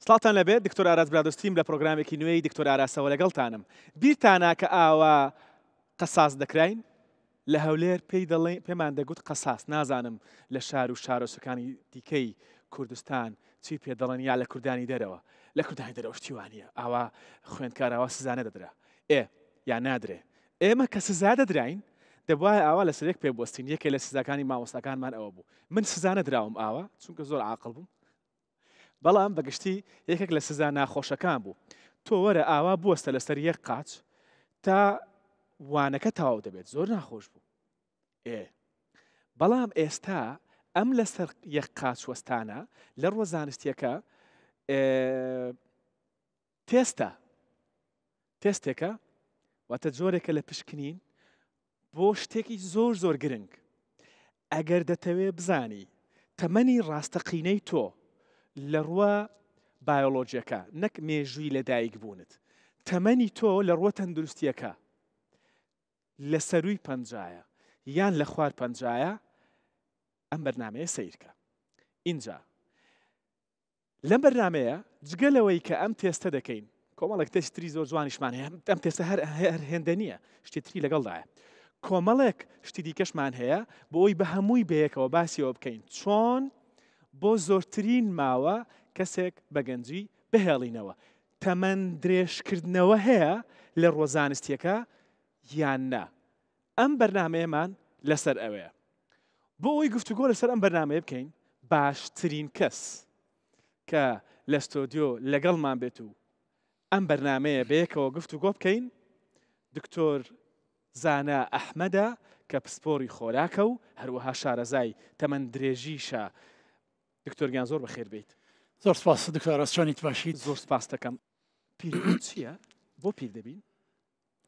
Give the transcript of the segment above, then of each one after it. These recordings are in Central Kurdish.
سڵاتان لەبێت دکتۆر ئاراس برادۆستیم لە پرۆگرامێکی نوێی دکتۆر ئاراسەوە لەگەڵتانم. بیرتانە کە ئاوا قەساس دەکراین لە هەولێر پێمان دەگوت قەساس نازانم لە شار و شارۆچەکانی دیکەی کوردستان چی پێ دەڵێن یا لە کوردانی دەرەوە لە کوردانی دەرەوە شتیوانە ئاوا خوێندکاراوە سزانە دەدرا یا نادرێ ئێمە کە سزا دەدراین دەبواە ئاوا لە سەرێک پێبوەستین یەکێ لە سزاکانی مامۆستاکانمان ئەوە بوو من سزانە دراوم ئاوا چونکە زۆر عاقڵ بووم بەڵام بەگشتی یەکێک لە سزا ناخۆشەکان بوو تۆ وەرە ئاوا بوەستە لەسەر یەک قاچ تا وانەکە تەواو دەبێت زۆر ناخۆش بوو بەڵام ئێستا ئەم لەسەر یەک قاچ وەستانە لە ڕوە زانستیەکە تێستێکە واتە جۆرێکە لە پشکنین بۆ شتێکی زۆر زۆر گرنگ ئەگەر دەتەوێ بزانی تەمەنی ڕاستەقینەی تۆ لە ڕوە بایۆلۆجیەکە نەک مێژووی لە دایک بوونت تەمەنی تۆ لە ڕوە تەندروستیەکە لە سەرووی پەنجایە یان لە خوار پەنجایە ئەم بەرنامەیە سیرکە اینجا لەم بەرنامەیە جگەلەوەی کە ئەم تێستە دەکەین کۆمەڵێک تێستری زۆر جوانیشمان هەیە ئەم تێستە هەر هێندە نییە شتێتری لەگەڵدایە کۆمەڵێک شتی دیکەشمان هەیە بۆ ئەوی بە هەمووی بەیەکەوە باسیەوە بکەین چۆن بۆ زۆرترین ماوە کەسێک بە گەنجی بهێڵینەوە تەمەن درێژکردنەوە هەیە لە ڕۆزانستیەکە یان نا ئەم بەرنامەیەمان لەسەر ئەوەیە بۆ ئەوی گفتوگۆ لەسەر ئەم بەرنامەیە بکەین باشترین کەس کە لە ستۆدیۆ لەگەڵمان بێت و ئەم بەرنامەیە بەیەکەوە گفتوگۆ بکەین دکتۆر زانا ئەحمەدە کە پسپۆری خۆراکە و هەروەها شارەزای تەمەن درێژیشە دکتۆرگیان زۆر بەخێر بیت زۆر سپاس دکتۆر ئەسچۆنیت باشیت زۆر سپاس دەکەم پیربوون چییە؟ بۆ پیر دەبین؟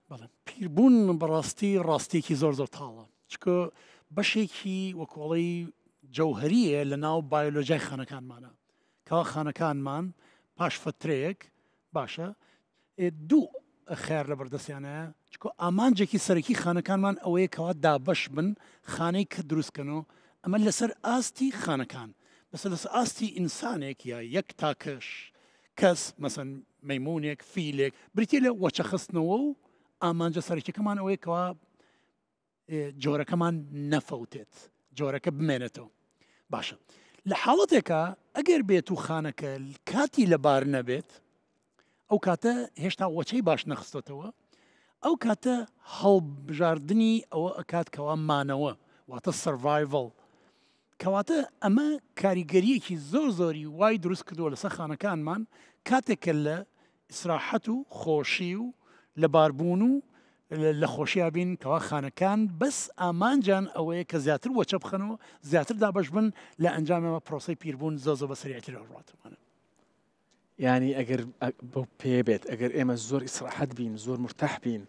بەڵێ پیربوون بەڕاستی ڕاستێکی زۆر زۆر تاڵە چکە بەشێکی وەکۆڵی جەوهریە لە ناو بایۆلۆژیای خانەکانمانە کەوا خانەکانمان پاش فترەیەک باشە دوو خێر لە بەردەستیانەیە چکۆ ئامانجێکی سەرەکی خانەکانمان ئەوەیە کەوا دابەش بن خانەی کە دروستکەنەوە ئەمە لەسەر ئاستی خانەکان لەسەر ئاستی ئینسانێک یا یەک تاکەش کەس مەسەن مەیمونێک فیلێک بریتە لە وەچەخستنەوە و ئامانجە سەرەکیەکەمان ئەوەیە کەوا جۆرەکەمان نەفەوتێت جۆرەکە بمێنێتەوە باشە لە حاڵەتێکە ئەگەر بێت و خانەکە کاتی لەبار نەبێت ئەو کاتە هێشتا وەچەی باش نەخستۆتەوە ئەو کاتە هەڵبژاردننی ئەوە ئەکاتکەوە مانەوە واتە سەرڤایڤڵ کەواتە ئەمە کاریگەریەکی زۆر زۆری وای دروست کردووە لەسەر خانەکانمان کاتێکە لە ئیسراحەت و خۆشی و لە باربوون و لە خۆشییا بین کەوا خانەکان بەس ئامانجان ئەوەیە کە زیاتر وەچە بخەنەوە زیاتر دابش بن لە ئەنجامەوە پرۆسی پیربوون زۆ بەسەریەتی ڕاتمانە ینی ئەگەر بۆ پێ بێت ئەگەر ئێمە زۆر ئیسراحەت بین زۆر مرتاح بین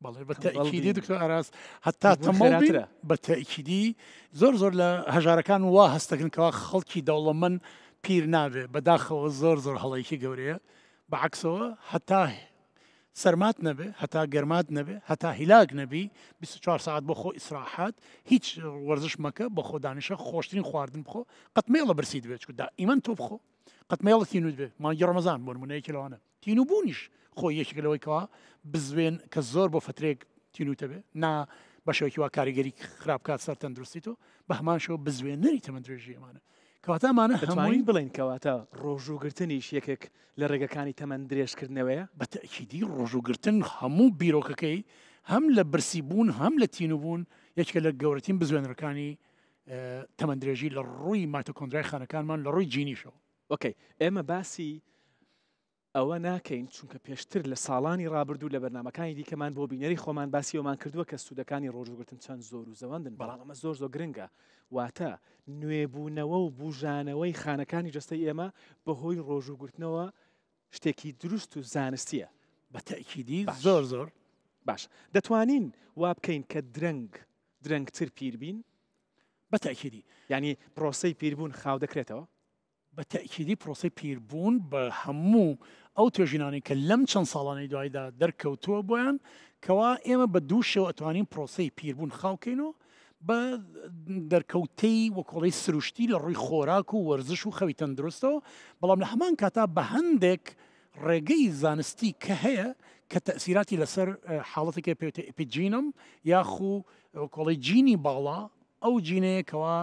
بەڵێ بە تەئکیدی دکتۆر ئاراس هەتا تەمەڵاترە بە تەئکیدی زۆر زۆر لە هەژارەکان وا هەستەکەن کەوا خەڵکی دەوڵەمەند پیر نابێ بەداخەوە زۆر زۆر هەڵەیەکی گەورەیە بەعکسەوە هەتا سەرمات نەبێ هەتا گەرمات نەبێ هەتا هیلاک نەبی 24 ساعت بۆ خۆ ئیسراحات هیچ وەرزش مەکە بە خۆ دانیشە خۆشترین خواردن بخۆ قەتمێڵە برسید بێت چکە ئیمەن تۆ بخۆ قەتمێڵە تینوت بێ مانگی ڕەمەزان بۆ نمونەیەکی لەوانە تینو بوونیش خۆ یەکێک لەوەی کەوا بزوێن کە زۆر بۆ فترێک تینوتە بێ نا بەشێکی وا کاریگەری خراپکات سەر تەندروستی تۆ بە هەمان شەوە بزوێنەری تەمەندرێژی ئەمانە کەواتەمانە هەمووی بڵین کەواتە ڕۆژوگرتنیش یەکێک لە ڕێگەکانی تەمەند درێژکردنەوەیە بە تەئکیدی ڕۆژوگرتن هەموو بیرۆکەکەی هەم لە برسی بوون هەم لە تینوبوون یەکێکە لە گەورەترین بزوێنەکانی تەمەندرێژی لە ڕووی مایتۆکۆندریای خانەکانمان لە ڕووی جینیشەوە ئۆکەی ئێمە باسی ئەوە ناکەین چونکە پێشتر لە ساڵانی ڕابردوو لە بەرنمەکانی دیکەمان بۆ بینەری خۆمان باسی ئەومان کردووە کە سوودەکانی ڕۆژوگرتن چەند زۆر و زەوەندن بەڵام ئەمە زۆر زۆر گرنگە واتە نوێبوونەوە و بوژانەوەی خانەکانی جستەی ئێمە بەهۆی ڕۆژوگرتنەوە شتێکی دروست و زانستیە بە تەئکیدی زۆر زۆر باش دەتوانین وا بکەین کە درەنگتر پیر بین بە تەئکیدی ینی پرۆسەی پیربوون خاو دەکرێتەوە بە تەئکیدی پرۆسی پیربوون بە هەموو ئەو توێژینانی کە لەم چەند ساڵانی دوایدا دەرکەوتووە بۆیان کەوا ئێمە بە دوو شێوە ئەتوانین پرۆسەی پیربوون خاوکەینەوە بە دەرکەوتەی وەکۆڵی سروشتی لە ڕووی خۆراک و وەرزش و خەوی تەندروستەوە بەڵام لە هەمان کاتا بە هەندێک ڕێگەی زانستی کە هەیە کە تەسیراتی لەسەر حاڵەتێکی پێوتە ئپیجینم یاخو کۆڵی جینی باڵا ئەو جینەیەکەوە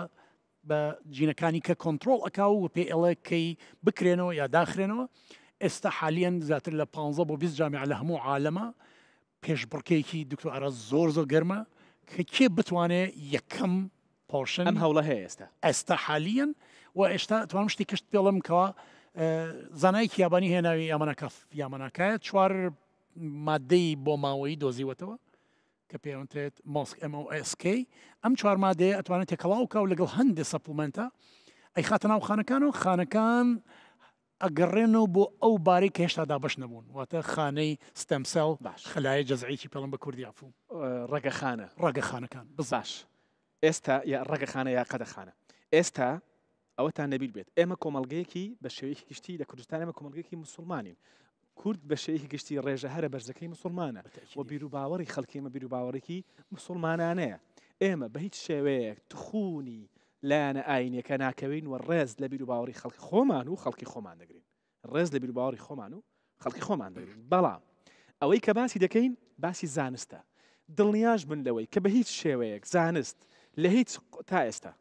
بە جینەکانی کە کۆنتترۆل ئەکا و پێ ئەڵەکەی بکرێنەوە یا داخرێنەوە ئێستا حالیان زیاتر لە 15 بۆ 20 جامع لە هەموو عالەمە پێشبڕکەیەکی دکتۆر ئارا زۆر گەرمە کە کێ بتوانێت یەکەم پۆرشن ئەم هەوڵە هەیە ئێستا حالیان و ئێستا توانم شتی کەشت پێڵم کەەوە زانایکی یابانی هێناوی یامەناکایە 4 مادەی بۆ ماوەی دۆزیوەتەوە کە پێوتێت مۆسک MOSK ئەم 4 مادەیە ئەتوانێت تێکەڵاوکە و لەگەڵ هەندێک سەپلمنتە ئەی خاتە ناو خانەکان و خانەکان ئەگەڕێنەوە بۆ ئەو بارەی کە هێشتا دابش نەبوون واتە خانەی ستەمسەل خلایە جەزعیکی پێڵم بە کوردی ئافوو ڕەگەخانەکان باش ئێستا یا ڕەگەخانە یا قەدەخانە ئێستا ئەوەتان نەبیر بێت ئێمە کۆمەڵگەیەکی بە شێوەیەکی گشتی لە کوردستان ئێمە کۆمەڵگەیەکی مسلمانین کورد بە شێوەیەکی گشتی ڕێژە هەرە بەرزەکەی مسلمانە و بیر و باوەڕی خەڵکی ئێمە بیر و باوەڕێکی مسلمانانەیە ئێمە بە هیچ شێوەیەک تخونی لایەنە ئاینەکە ناکەوین و ڕێز لە بیر و باوەڕی خەڵکی خۆمان و خەڵکی خۆمان دەگرین ڕێز لە بیر و باوەڕی خۆمان و خەڵکی خۆمان دەگرین بەڵام ئەوەی کە باسی دەکەین باسی زانستە دڵنیاش بن لەوەی کە بە هیچ شێوەیەک زانست لە هیچ تا ئێستا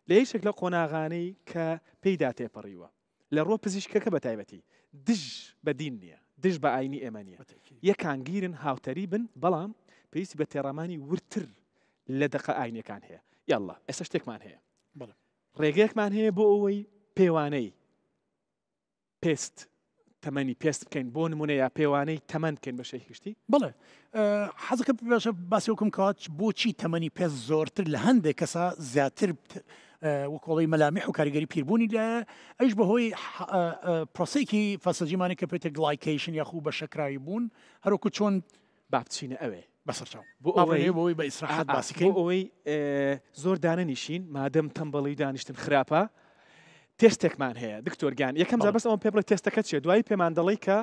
لە هیچێک لە قۆناغانەی کە پێیدا تێپەڕیوە لە ڕۆ پزیشکەکە بە تایبەتی دژ بە دین نییە دژ بە ئاینی ئێمە نیە یەکانگیرن هاوتەری بن بەڵام پێویستی بە تێڕامانی ورتر لە دەقە ئاینەکان هەیە یاڵڵا ئێستا شتێکمان هەیە ڕێگەیەکمان هەیە بۆ ئەوەی پێوانەی پێست تەمەنی پێست بکەین بۆ نمونە یا پێوانەی تەمەند بکەین بە شێکشتی بڵێ حەزەکە باشە باسی وکم کات بۆچی تەمەنی پێست زۆرتر لە هەندێک کەسا زیاتر وەکۆڵی مەلامیح و کاریگەری پیربوونی لە ئەیش بەهۆی پرۆسەیەکی فەسەجیمانی کە پێێتە گلایکیشن یاخوو بە شەکراوی بوون هەروکو چۆن بابچینە ئەوێ بەسەرچاو بۆەوەی بە ئیسراحەت باسیکەی ئەوەی زۆر دانەنیشین مادەم تەمبەڵی دانیشتن خراپە تێستێکمان هەیە دکتۆرگیان یەکەم جا بەس ئەوم پێ بڵێ تێستەکە چێ دوایی پێمان دەڵی کە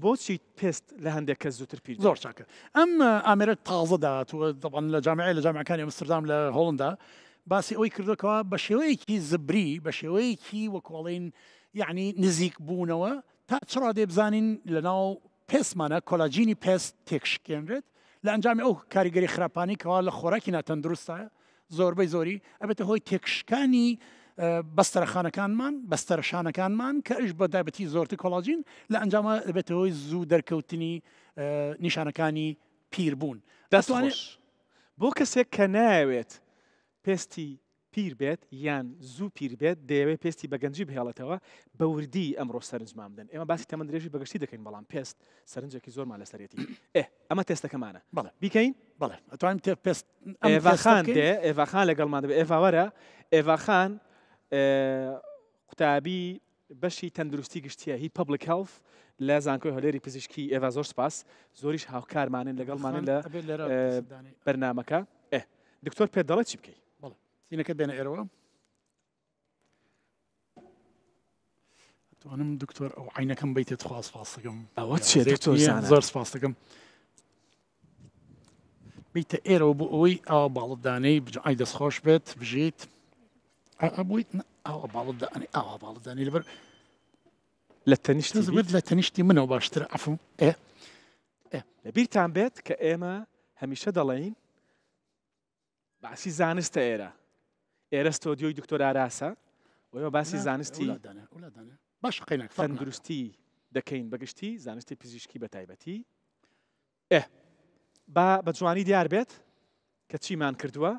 بۆچی تێست لە هەندێک کەس زووتر پیر زۆر چاکە ئەم ئامێرە تازە داهاتوە دەبان لە جامعە لە جامعەکانی ئەمستردام لە هۆڵندا باسی ئەوەی کردەوە بە شێوەیەکی زبری بە شێوەیەکی وەکۆڵین یعنی نزیک بوونەوە تا چڕا دێ بزانین لە ناو پێسمانە کۆلاجینی پێست تێکشکێنرێت لە ئەنجامی ئەو کاریگەری خراپانی کەوا لە خۆراکی ناتەندروستە زۆربەی زۆری ئەبێتە هۆی تێکشکانی بەستەرشانەکانمان کە ئەش بە دابەتی زۆرتی کۆلاژین لە ئەنجامە دەبێتەوەی زوو دەرکەوتنی نیشانەکانی پیربوون دەستوانێت بۆ کەسێک کە ناوێت پێستی پیر بێت یان زوو پیر بێت دەیەوێت پێستی بە گەنجی بهێڵێتەوە بە وردی ئەمڕۆ سەرنجمان بدەن ئێمە باسی تەمەند درێژی بەگشتی دەکەین بەڵام پێست سەرنجێکی زۆرمان لەسەرەتی ئەمە تێستەکەمانە بیکەین بەڵێ ئەتوانین پێست ئێڤاخان دێ ئێڤاخان لەگەڵمان دەبێت ئێڤاوەرە ئێڤاخان قوتابی بەشی تەندروستی گشتیە هی پبلیک هێڵث لە زانکۆی هەولێری پزیشکی ئێڤا زۆر سپاس زۆریش هاوکارمانن لەگەڵمانن لە بەرنامەکە دکتۆر پێ دەڵێت چی بکەی سینەکە بێنە ئێرەوە توانم دکتۆر ئەو عینەکەم بیتێت خوا سپاس دەکەم ئەوە چێ دکتۆر زۆر سپاس دەکەم بیتە ئێرەوە بۆ ئەوەی ئەوە باڵدانەی ئای دەستخۆش بێت بژیت ئەبوویت ئەوە باڵدانێ ئاوا باڵدانی لەبەر لە تەنیشت لە تەنیشتی منەوە باشتر ئەفم لەبیرتان بێت کە ئێمە هەمیشە دەڵێین باسی زانستە ئێرە ستۆدیۆی دکتۆر ئاراسە وەوە باسی زانستی باش قەینەک تەندروستی دەکەین بەگشتی زانستی پزیشکی بە تایبەتی با بە جوانی دیار بێت کە چیمان کردووە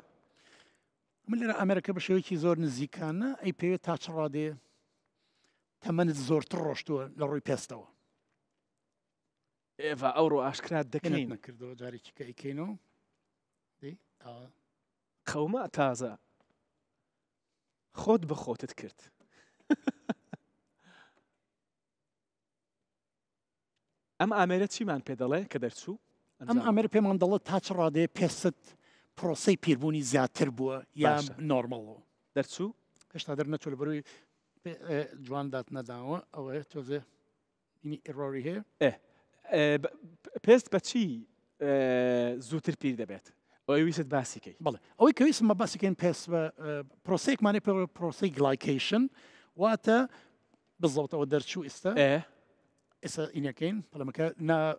من لێرە ئەمریکا بە شێوەیەکی زۆر نزیکانە ئەی پێوێت تا چ ڕادێ تەمەنت زۆرتر ڕۆشتووە لە ڕووی پێستەوە ئێڤە ئەوڕۆ ئاشکرات دەکەین نەکردەوە جارێکی کە ئەیکەینەوە قەومە تازە خۆت بە خۆتت کرد ئەم ئامێرە چیمان پێ دەڵێ کە دەرچوو ئەم ئەمێرە پێمان دەڵێت تا چ ڕادێ پێست پرۆسەی پیربوونی زیاتر بووە یان نۆرمەڵەوە دەرچوو هێشتا دەرنەچوو لە بەروی جوان دات نەداوە ئەوەیە تۆزێ ئێڕۆری هەیە پێست بە چی زووتر پیر دەبێت ئەوەی ویست باسیکەی بەڵێ ئەوەی کە ویستمە باسیکەین پێس پرۆسەیەکمانێ پرۆسی گلایکیشن واتە بزڵتەوە دەرچوو ئێستا ئێستا ئینەکەین بەڵەمەکە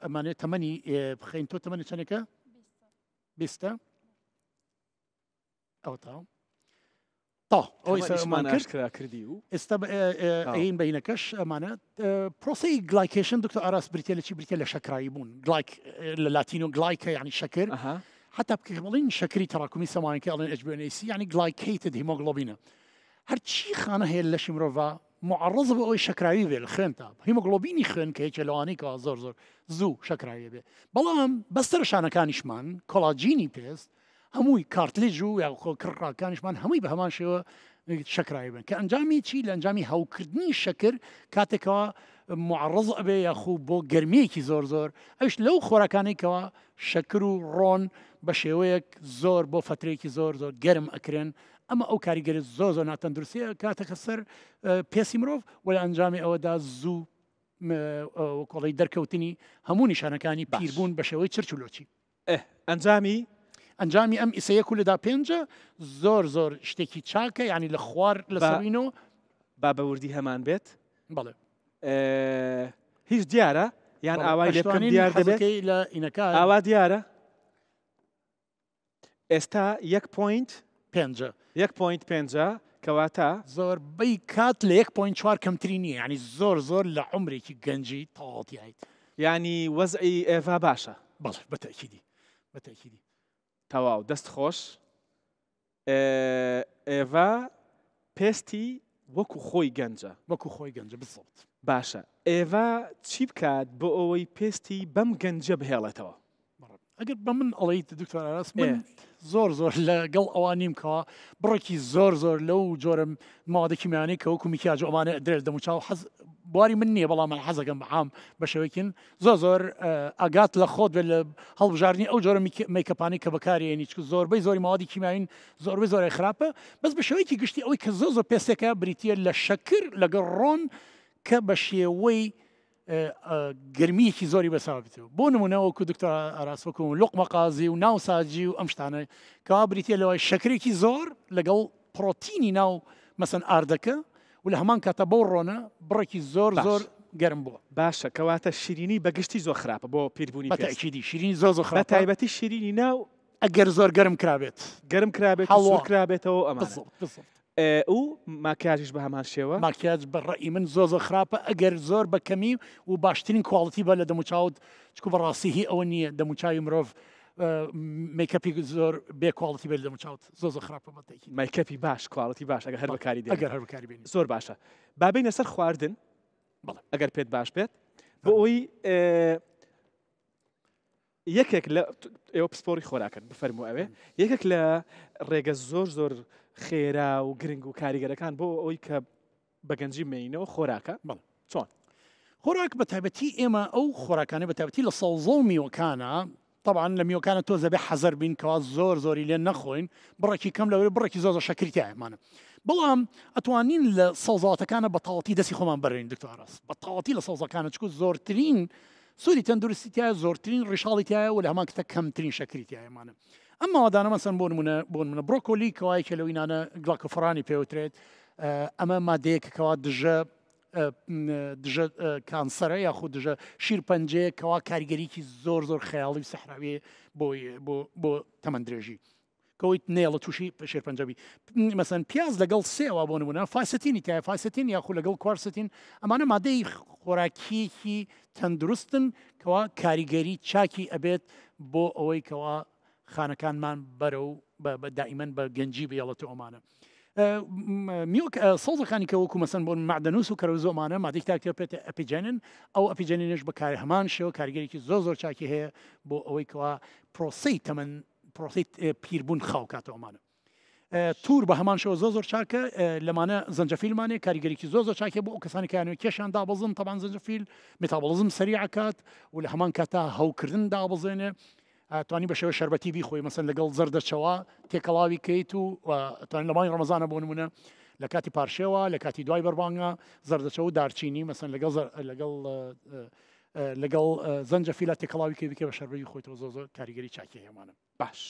ئەمانێت تەمەنی بخەین تۆ تەمەنی چەندێکە؟ 20 ئەو ئەوەیمان ئاشکرا کردی و ئێستا ئەین بەینەکەش ئەمانە پرۆسی گلایکیشن دکتۆر ئاراس بریتە لە چی بریتە لە شەکرایی بوون گلایک لە لاتینۆ گلایکە یعنی شەکر حتا بڵین شەکری تەڕاکمی سەمایەکە ئەڵێن HbA1c یعنی گلایکیتد هیمۆگلۆبینە هەرچی خانە هەیە لەشی مرۆڤ معرض بە ئەوەی شەکراوی بێ لە خوێن تا هیمۆگلۆبینی خوێن کە هیچ لەوانەی کەوا زۆر زوو شەکراوی بێ بەڵام بەستەر شانەکانیشمان کۆلاجینی پێست هەمووی کارتلیج و یا کڕاکانیشمان هەمووی بە هەمان شێوە شەکراوی بن کە ئەنجامی چی لە ئەنجامی هەوکردنی شەکر کاتێکەوە معرض ئەبێ یاخوو بۆ گەرمیەکی زۆر ئەوش لەو خۆراکانێکەوە شەکر و ڕۆن بە شێوەیەک زۆر بۆ فترێکی زۆر گەرم ئەکرێن ئەمە ئەو کاریگەری زۆر ناتەندروستیە کاتەکە سەر پێسی مرۆڤ و لە ئەنجامی ئەوەدا زوو کۆڵی دەرکەوتنی هەموو نیشانەکانی پیربوون بە شێوەی چرچ و لۆچی ئەنجامی ئەم ئیسەیەک و لەدا پێنجە زۆر شتێکی چاکە یعنی لە خوار لە سەرینەوە با بەوردی هەمان بێت بەڵێ هیچ دیارە یان ئاوای لێبکەم دیار دەبێت لە ئینەکە ئاوا دیارە ئێستا 1.5 کەواتە زۆر بەی کات لە 1.4 کەمتری نییە ینی زۆر لە عمرێکی گەنجی تاڵاتیایت ینی وەزعی ئێڤا باشە بەڵێ بەتەکیدی تەواو دەست خۆش ئێڤا پێستی وەکو خۆی گەنجە بزڵت باشە ئێڤا چی بکات بۆ ئەوەی پێستی بەم گەنجە بهێڵێتەوە ئەگەر بە من ئەڵیت دکتۆر ئاراس من زۆر لەگەڵ ئەوانیم کەەوە بڕێکی زۆر لەو جۆرم ماوەدە کیمیانی کە وەکو میکیاج ئەمانە درێت دەموچاو بواری من نییە بەڵام من حەزەکەم بەعام بە شێوەیەکن زۆر ئاگات لە خۆت بێت لە هەڵبژاردننی ئەو جۆرە میکەپانی کە بەکارێنی چکو زۆری ماوەدی کیمیاین زۆری خراپە بەس بە شێوەیەکی گشتی ئەوەی کە زۆر پێستێکە بریتە لە شەکر لەگەڵ ڕۆن کە بە شێوەی گرمیەکی زۆری بەساوێتەوە بۆ نمونەوەکو دکتۆر ئاراس وەکو لوقمە قازی و ناوساجی و ئەم شتانە کەوا بریتە لەوەی شەکرێکی زۆر لەگەڵ پرۆتینی ناو مەسەن ئاردەکە و لە هەمان کاتە بۆ ڕۆنە بڕێکی زۆر گەرم بووە باشە کەواتە شیرینی بەگشتی زۆر خراپە بۆ پیربوونی بەتەکیدی شیرینی زۆر خراپە تایبەتی شیرینی ناو ئەگەر زۆر گەرم کرابێت کرابێتەوە ئەمە و ماکیاژیش بە هەمان شێوە ماکیاج بە ڕێی من زۆر خراپە ئەگەر زۆر بە کەمی و باشترین کواڵەتی بە لە دەموچاوت چکو بەڕاستی هی ئەوە نییە دەموچاوی مرۆڤ میکەپی زۆر بێ کواڵەتی بێت دەموچاوت زۆر خراپە بەتێکی میکەپی باش کواڵەتی باش ئەگەر هەر بەکاری ئەگەر هەر بەکاری بێنی زۆر باشە بابینە سەر خواردن ئەگەر پێت باش بێت بۆ ئەوی یەکێک لە ئێوە پسپۆری خۆراکەن بفەرموو ئەوێ یەکێک لە ڕێگە زۆر خێرا و گرنگ و کاریگەرەکان بۆ ئەوەی کە بەگەنجی مینەوە خۆراکە چۆن خۆراک بە تایبەتی ئێمە ئەو خۆراکانە بە تایبەتی لە سەوزە و میوەکانە طبعا لە میوەکانە تۆزە بێ حەزەر بین کەوا زۆری لێ نەخۆین بڕێکی کەم لەوێ بڕێکی زۆر شەکریتیایمانە بەڵام ئەتوانین لە سەوزاتەکانە بە تاڵەتی دەستی خۆمان بەرین دکتۆر ئاراس بە تاڵەتی لە سەوزەکانە چکو زۆرترین سوودی تەندروستیایە زۆرترین ڕیشاڵیتایە و لە هەمان کتە کەمترین شەکریتیایمانە ئەمما وادانە مەسەن بۆ نمونە بڕۆکۆلی کەوایکە لەوینانە گڵاکۆفرانی پێوترێت ئەمە مادەیەک کەوا دژە کانسەرە یاخود دژە شیرپەنجەیە کەوا کاریگەریکی زۆر خەیاڵی و سەحراوی بۆ تەمەندرێژی کەویت نێڵە تووشی شێرپەنجەبی مەسەن پیاز لەگەڵ سێوە بۆ نمونە فاسەتینی تایە فاسەتین یاخود لەگەڵ کوارسەتین ئەمانە مادەی خۆراکیەکی تەندروستن کەوا کاریگەری چاکی ئەبێت بۆ ئەوەی کەوا خانەکانمان بەرە و دائیمەن بە گەنجی بێڵەتە ئەمانە سەوزەکانی کە وەکو مەسەن بۆ معدەنووس و کەرەوزۆمانە مادەی تاکتێ پێێتە ئەپیجێنن ئەو ئەپیجێنینش بەکاری هەمان شێوە کاریگەریکی زۆر چاکی هەیە بۆ ئەوەی کەوا پرۆسی پیربوون خاوکاتەوەمانە تور بە هەمان شەوە زۆر چاکە لەمانە زەنجەفیلمانێ کاریگەریکی زۆر چاکە بۆ ئەو کەسانی کەیانەوە کێشیان دابەزن تەبان زەنجەفیل مێتابۆلیزم سەریعکات و لە هەمان کاتا هەوکردن دابەزێنێ توانی بە شێوە شەربەتی بیخۆی مەسەن لەگەڵ زەردەچەوە تێکەڵاوی کەیت و توانین لە مای ڕەمەزانە بۆ نمونە لە کاتی پارشێوە لە کاتی دوای بەربانگە زەردەچە و دارچینی مەسەن لەگەڵ زەنجەفیلە تێکەڵاوی کە بکە بە شەربەتی خۆیتەوە زۆر کاریگەری چاکی هەیەمانە باش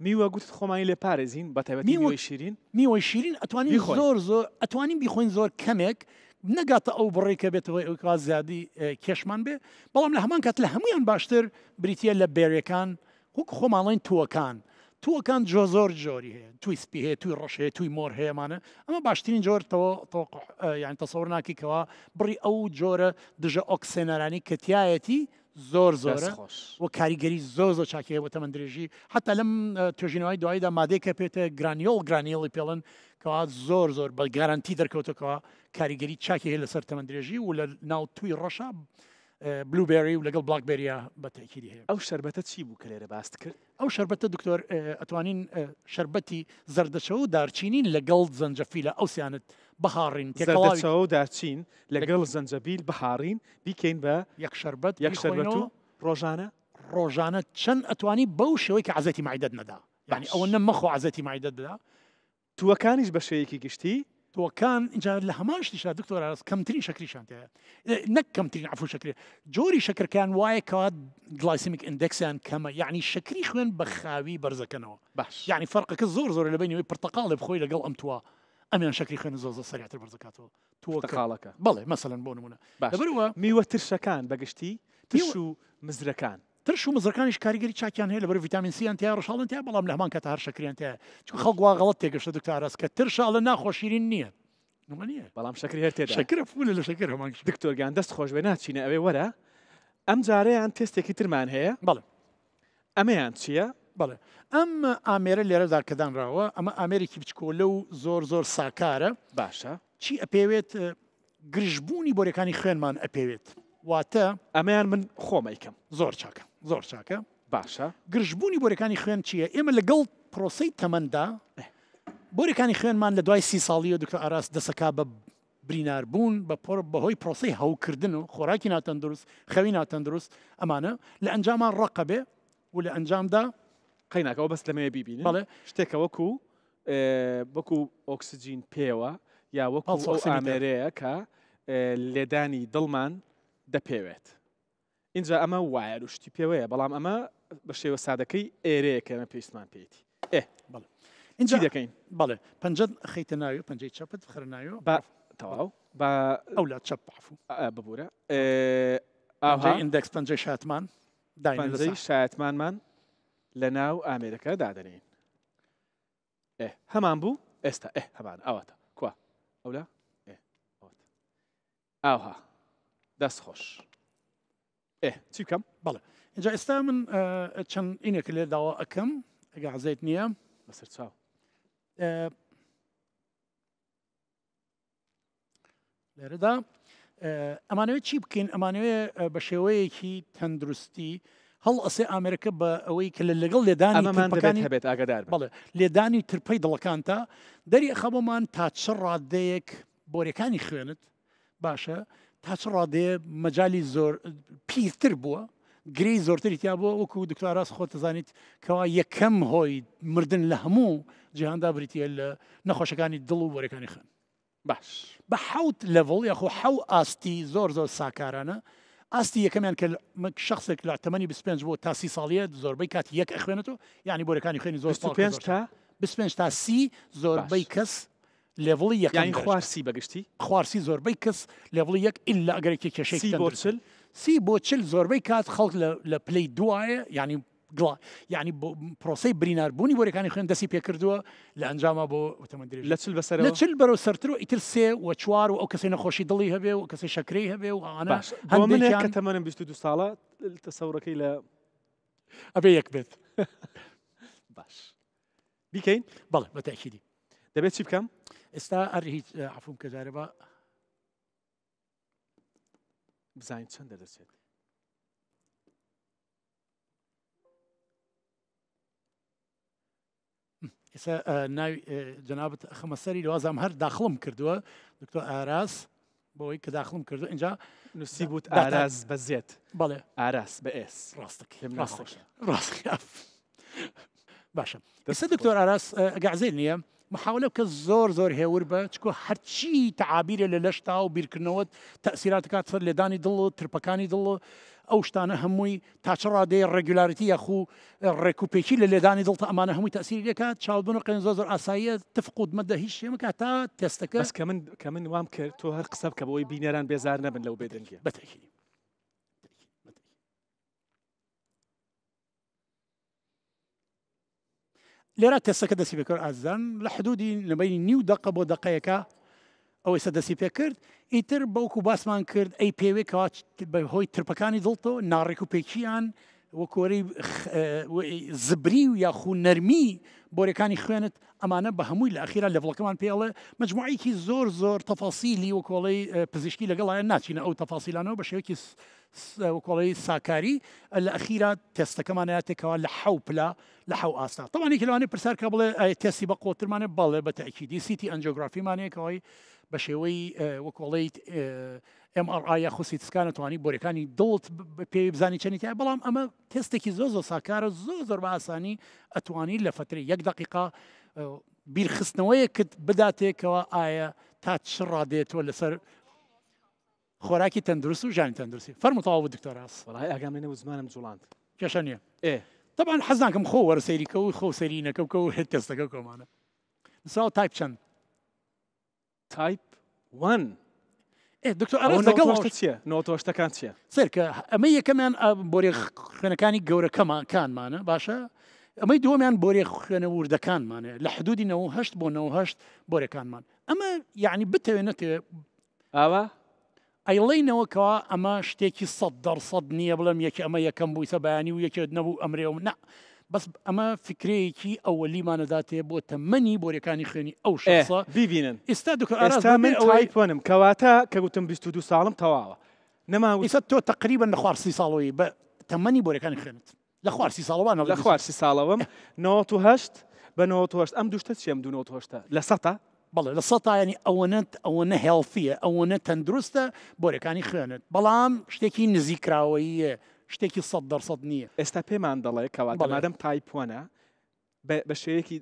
میوە گوتت خۆمانی لێ پارێزین بە تایبەتی میوەی شیرین میوەی شیرین ئەتوانین زۆر ئەتوانین بیخۆین زۆر کەمێک نەگاتە ئەو بڕێ کە بێتەوە ئەو زیادی کێشمان بێ بەڵام لە هەمان کات لە هەمویان باشتر بریتە لە بێرەکان وەک خۆماڵین تووەکان زۆر جۆری هەیە توی سپی هەیە توی ڕەش هەیە توی مۆر هەیەمانە ئەمە باشترین جۆر یان تەسەوڕ ناکەیتەوە بڕی ئەو جۆرە دژە ئۆکسێنەرانی کە تایەتی زۆر و کاریگەری زۆر چاکیە بۆ تەمەند درێژی حتا لەم توێژینەوەی دواییدا مادەی کە پێێتە گرانیۆڵی پێڵن کەوا زۆر بە گارانتی دەرکەوتەکەەوە کاریگەری چاکی هەیە لەسەر تەمەند درێژی و لە ناو توی ڕەشە بلوبێری و لەگەڵ بلاکبێریە بە تاکیدی هەیە ئەو شەربەتە چی بوو کە لێرە باست کرد ئەو شەربەتە دکتۆر ئەتوانین شەربەتی زەردەچەوە و دارچینین لەگەڵ زەنجەفیلە ئەو سیانت بەهاڕین زەردەچەوە و دارچین لەگەڵ زەنجەبیل بەهاڕین بیکەین بە یەک شەربەت و ڕۆژانە چەند ئەتوانی بەو شێوەی کە عەزەتی مایدەت نەدا یعنی ئەوە نەمەخۆ عەزەتی مایدەت بدا تووەکانیش بە شێوەیەکی گشتی تووەکان اینجا لە هەمان شتیشا دکتۆر ئاراس کەمترین شەکریشان تەیە نەک کەمترین عەفو شەکرێ جۆری شەکرەکان وایە کەوا گلایسیمیک ئیندێکسیان کەمە یعنی شەکری خوێن بە خاوی بەرزەکەنەوە باش یعنی فەرقەکە زۆر لە بینەوەی پرتەقاڵ لێ بخۆی لەگەڵ ئەم تووە ئەمیان شەکری خوێن زۆر سەریعتر بەرزەکاتەوە تووەکەڵەکە بەڵێ مەسەلەن بۆ نمونە لەبەرەوە میوە ترشەکان بەگشتی تش و مزرەکان ترش و مزرەکانیش کاریگەری چاکیان هەیە لەبەر ڤیتامین سییان تیا ڕەشاڵن تیا بەڵام لە هەمان کات هەر شەکریان تیا چون خەڵک وا غەڵەت تێگەشتە دکتۆر ئاراس کە ترشاڵە ناخۆشیرین نییە نییە بەڵام شەکری هەر تێدا شەکرە فولە لە شەکر هەمان دکتۆرگیان دەست خۆش بێ ناچینە ئەوێ وەرە ئەم جارەیان تێستێکی ترمان هەیە بەڵێ ئەمەیان چییە بەڵێ ئەم ئامێرە لێرەدا کەدانراوە ئەمە ئامێرێکی بچکۆلە و زۆر ساکارە باشە چی ئەپێوێت گرژبوونی بۆرەکانی خوێنمان ئەپێوێت واتە ئەمەیان من خۆمەیکەم زۆر چاکە باشە گرژبوونی بۆرەکانی خوێن چییە ئێمە لەگەڵ پرۆسەی تەمەندا بۆرەکانی خوێنمان لە دوای 30 ساڵیە دکتۆر ئاراس دەسەکا بە بریناربوون بەهۆی پرۆسەی هەوکردن و خۆراکی ناتەندروست خەوی ناتەندروست ئەمانە لە ئەنجامان ڕقەبێ و لە ئەنجامدا قەیناکەەوە بەست لەمەیە بیبین بەڵێ شتێکە وەکو ئۆکسسیجین پێوە یا وەکو ئامێرەیە کە لێدانی دڵمان دەپێوێت اینجا ئەمە وایە و شتی پێوەیە بەڵام ئەمە بە شێوە سادەکەی ئێرەیە کە ئەمە پێویستمان پێیتی بەڵێ اینجا دەکەین بەڵێ پەنجەت خەیتە ناوی پەنجەی چەپت خەرە ناوی بە تەواو بە ئەولا چەپ عفو ببوورە ئیندێکس پەنجەی شاتمان پەنجەی شایەتمانمان لە ناو ئامێرەکە دادەنین هەمان بوو ئێستا هەمان ئەوەتە کوا ئەولا ئاها دەست خۆش چی بکەم بەڵێ اینجا ئێستا من چەند ئینێک لێ داوا ئەەکەم ئەگە حەزەیت نییە بەسەر چاو لێرەدا ئەمانەوێت چی بکەین ئەمانەوێ بە شێوەیەکی تەندروستی هەڵ ئەسێ ئامریکا بە ئەوەی کە لەگەڵ لێدانی هەبێت ئاگدار بڵێ لێدانی ترپەی دڵەکان تا دەری خەبمان تا چ ڕادەیەک بۆرەکانی خوێنت باشە تا چ ڕادەیە مەجای زۆر پیرتر بووە گرەی زۆرتری تیا بووە وەکو دکتۆراس خۆت دەزانیت کەوا یەکەم هۆی مردن لە هەموو جیهاندا بریتە لە نەخۆشەکانی دڵ و بۆرەکانی خوێن باش بە حوت لەڤڵ یاخۆ حەو ئاستی زۆر ساکارانە ئاستی یەکەمیان کە شخصێک لە تەمەنی 25 بۆ تا 30 ساڵیە زۆربەی کات یەک ئەخوێنێتەوە یعنی بۆرەکانی خوێنی زۆر 25 تا 30 زۆربەی کەس لێڤڵی یەکانی خوارسی بەگشتی خوارسی زۆربەی کەس لێڤڵی یەک ئللا ئەگەرێکی کێشەی بۆ چل زۆربەی کات خەڵک لە پلەی دوایە ینی یعنی پرۆسەی بریناربوونی بۆرەکانی خوێن دەستی پێکردووە لە ئەنجامە بۆ لە چل بەسەر لە چل بەرەو سەرتر و ئیتر سێ و چوار و ئەو کەسی نەخۆشی دڵی هەبێ و کەسی شەکرەی هەبێ و ئانا هەندێک کە تەمەنم 22 ساڵە تەسەورەکەی لە ئەبێ یەک بێت باش بیکەین بەڵێ بە تاکیدی دەبێت چی بکەم ئێستا ئەر هیچ عەفوم کە جارێ بە بزانین چەند دەدەچێت ئێستا ناوی جەنابەت خەمە سەری لەوازام هەر داخڵم کردووە دکتۆر ئاراس بۆەوەی کە داخڵم کردو اینجا نووسی بوت ئاراز بەزێت بەڵێ ئاراس بە ئێس ڕاستەکە باشە ئێستا دکتۆر ئاراس ئەگەعزێت نییە محاولە بکە زۆر هێور بە چکۆ هەرچی تعابیرە لە لەشتا و بیرکردنەوە تەسیراتەکات سەر لێدانی دڵ ترپەکانی دڵ ئەو شتانە هەمووی تاچە ڕادەیە ڕێگولاریتی یاخو ڕێکوپێکی لە لێدانی دڵتە ئەمانە هەمووی تەسیری دەکات چاودبوون و قێن زۆر ئاساییە تفقود مەدە هیچ شتێمەکە تا تێستەکە بەس کە من وام کرد تۆ هەر قسە بکە بەوەی بینەران بێزار نەبن لەو بێدەنگێ بەتەکیدی لێرە تێستەکە دەستی بێکەوە ئازان لە حدودی لەبەینی نیو دقە بۆ دقەیەەکە ئەوەی سە دەستی پێ کرد ئیتر بەوکو باسمان کرد ئەی پێوێکەوە بەهۆی ترپەکانی دڵتەوە ناڕێک و پێکیان وەکۆرەی زبری و یاخو نەرمی بۆرەکانی خوێنت ئەمانە بە هەمووی لە ئەخیرا لەڤڵەکەمان پێڵێ مجموعەیەکی زۆر تەفاسیلی وەکۆڵی پزیشکی لەگەڵایە ناچینە ئەو تەفاسیلانەوە بە شێوەیەکی وەکۆڵی ساکاری لە ئەخیرا تێستەکەمانەیەتێکەوە لە حەو پلا لە حەو ئاستا تەوانی کلوانی پرسیار کە بڵێ تێستی بە قۆترمانێ بەڵێ بە تەکیدی سیتی ئەنجیۆگرافیمانەیەکەوەی بە شێوەی وەکۆڵی MRI یا خوسی تسکانە توانی بۆرەکانی دڵت پێوی بزانی چەنیتیای بەڵام ئەمە تێستێکی زۆر ساکارە زۆر بە ئاسانی ئەتوانی لە فتری 1 دقیقا بیرخستنەوەیەکت بداتێکەوە ئایا تا چ ڕادێتەوە لەسەر خۆراکی تەندروست و ژانی تەندروستی فەرمووتەواو دکتۆر ئاس وەڵای ئاگام لێنە زمانم جوڵاند کێشە نییە طبعا حەز ناکەم خۆ وەرسەیریکە و خۆ سەرینەکە بکە و هێت تێستەکە کۆمانە مساو تایپ چەند تایپ 1 دکتۆر ئەرەس لەگەڵ چییە نۆتۆشتەکان چییە سەرکە ئەمە یەکەمیان بۆرێ خوێنەکانی گەورەکەمانکانمانە باشە ئەمەی دووەمیان بۆرێ خوێنە وردەکانمانە لە حدودی 98 بۆ 98 بۆرەکانمان ئەمە یعنی بتەوێ نەتێ ئاوا ئەیڵێنەوەکەوە ئەمە شتێکی 100% نییە بڵم یەکی ئەمە یەکەم بووی سە بەیانی و یەکێت نەبوو ئەمرێوم نە بەس ئەمە فکرەیەکی ئەوەلیمانەداتێ بۆ تەمەنی بۆرەکانی خوێنی ئەو شخصە ببینن ئێستا ئێستا من تایپۆنم کەواتە کە گوتم 22 ساڵم تەواوە نەما ئێستا تۆ تقریبا لە خوارسی ساڵەوەی بە تەمەنی بۆرەکانی خوێنت لە خوارسی ساڵەوان لە خوارسی ساڵەوەم 98 بە 98 ئەم دوشتە چیم 298 لە سەتا بەڵێ لە سەتا ینی ئەوەنە هێڵفیە ئەوەنە تەندروستە بۆرەکانی خوێنت بەڵام شتێکی نزیکراوەیە شتێکی 100% نییە ئێستا پێمان دەڵێ کەواتە مادەم تایپۆنە بە شێوەیەکی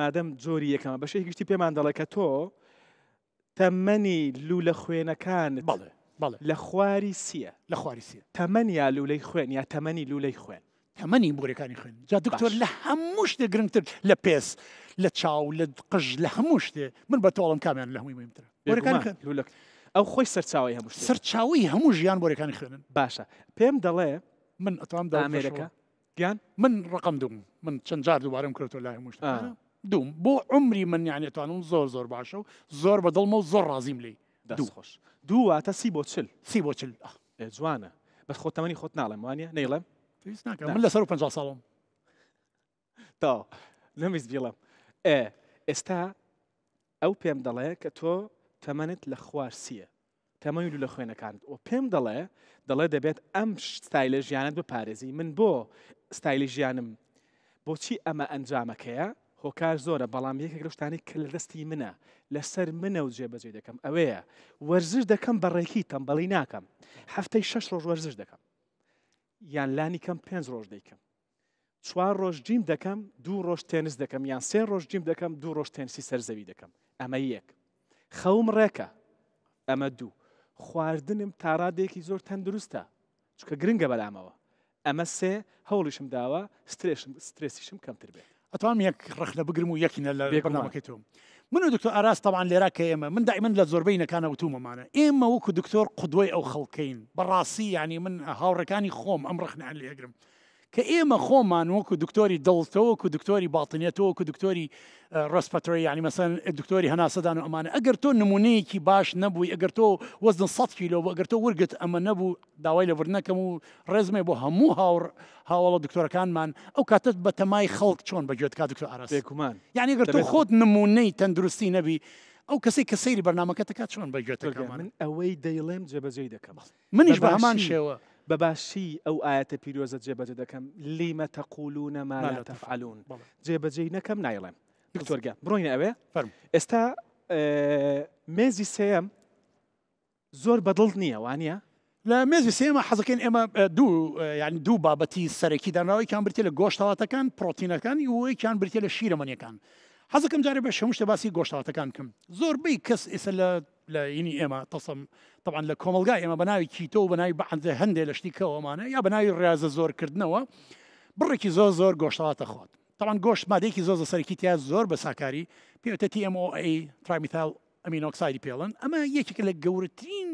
مادەم جۆری یەکەمە بە شێوەیەکی گشتی پێمان دەڵێ کە تۆ تەمەنی لوولە خوێنەکانت بەڵێ لە خواری سیە لە خواری سیە تەمەنی یا لوولەی خوێن یا تەمەنی لوولەی خوێن تەمەنی بۆرەکانی خوێن جا دکتۆر لە هەموو شتێ گرنگتر لە پێس لە چاو لە قژ لە هەموو شتێ من بە تۆڵم کامیان لە هەمووی مهمترە بۆرەکانی خوێن لوولە ئەو خۆی سەرچاوی هەموو شتێ سەرچاوی هەموو ژیان بۆرەکانی خوێنن باشە پێم دەڵێ من ئەتوانم ئامێرەکە گیان من ڕقم دوم من چەند جار دووبارەم کردەوە لای هەموو شتێ دوم بۆ عمری من یعنی ئەتوانم زۆر باشە و زۆر بەدڵمە و زۆر ڕازیم لێ دەست خۆش دوواتە 30 بۆ 40 30 بۆ 40 جوانە بەس خۆ تەمەنی خۆت ناڵێم وانە نەیڵێم پێویست ناکەم من لەسەر 50 ساڵم تا نەویست بیڵم ئێستا ئەو پێم دەڵێ کە تۆ تەمەنت لە خوارسیە تەمەنی لە خوێنەکانت و پێم دەڵێ دەبێت ئەم ستایلە ژیانت بپارێزی من بۆ ستایلی ژیانم بۆچی ئەمە ئەنجامەکەیە هۆکار زۆرە بەڵام یەکێک لە شتانی کە لە دەستی منە لەسەر منە و جێبەجێ دەکەم ئەوەیە وەرزش دەکەم بەڕێکی تەمبەڵی ناکەم هەفتەی 6 ڕۆژ وەرزش دەکەم یان لانی کەم 5 ڕۆژ دەیکەم 4 ڕۆژ جیم دەکەم 2 ڕۆژ تێنس دەکەم یان 3 ڕۆژ جیم دەکەم 2 ڕۆژ تێنسی سەرزەوی دەکەم ئەمە یەک خەوم ڕێکە ئەمە دوو خواردنم تاڕادێکی زۆر تەندروستە چکە گرنگە بەلامەوە ئەمە سێ هەوڵیشم داوە سترێسیشم کەمتر بێت ئەتوانم یەک ڕخنە بگرم و یەکینە لە بەرنامەکەی تۆم من و دکتۆر ئاراس تەبعاً لێرە کە ئێمە من دائیمەن لە زۆربەی نەکانە وتومەمانە ئێمە وەکو دکتۆر قودوەی ئەو خەڵکەین بەڕاستی یعنی من هاوڕەکانی خۆم ئەم ڕخنەیان لێگرم کە ئێمە خۆمان وەکو دکتۆری دڵتەوە وەکو دکتۆری باڵتنیەتەوە وەکو دکتۆری ڕسپەتۆری یعنی مەسەن دکتۆری هەناسەدان و ئەمانە ئەگەر تۆ نمونەیەکی باش نەبووی ئەگەر تۆ وەزن 100 کیلۆ ئەگەر تۆ ورگت ئەمە نەبوو داوای لەبەر نەکەم و ڕێزمێ بۆ هەموو هاوڵە دکتۆرەکانمان ئەو کاتت بە تەمای خەڵک چۆن بەگوێت کا دکتۆر ئاراس بێگومان یعنی ئەگەر تۆ خۆت نمونەی تەندروستی نەبی ئەو کەسێک کە سەیری بەرنامەکەتەکە چۆن بەگوێتەکەمان من ئەوەی دەیڵێم جێبەجێ دەکەم منیش بە هەمان شێوە بەباشی ئەو ئاەتە پیرۆزە جێبەجێ دەکەم لیمە تەقولونە ما لا تفعلون جێبەجێ نەکەم نایڵێم دکتۆرگە بڕۆینە ئەوێ ئێستا مێزی سێم زۆر بەدڵ نییە وانە لە مێزی سێمە حەزەکەین ئێمە ینی دوو بابەتی سەرەکی دانراوەیان برتێ لە گۆشتەواتەکان پرۆتینەکانی وەیان برتێ لە شیرەمەنیەکان حەزەکەم جارێ بە شەمشتە باسی گۆشتاتەکان بکەم زۆربەی کەس ئێستا لە ینی ئێمە تەسم طبعا لە کۆمەلگای ئێمە بەناوی کیتۆ و بەناوی بەعەندە هەندێک لە شتیکەوەمانە یا بەناوی ڕاز زۆرکردنەوە بڕێکی زۆر گۆشتاتە خۆت طبعا گۆشت مادەیەکی زۆر سەرکی تیا زۆر بە ساکاری پێوتە TMOA ترایمیتال ئەمینۆکسایدی پێڵن ئەمە یەکێک لە گەورەترین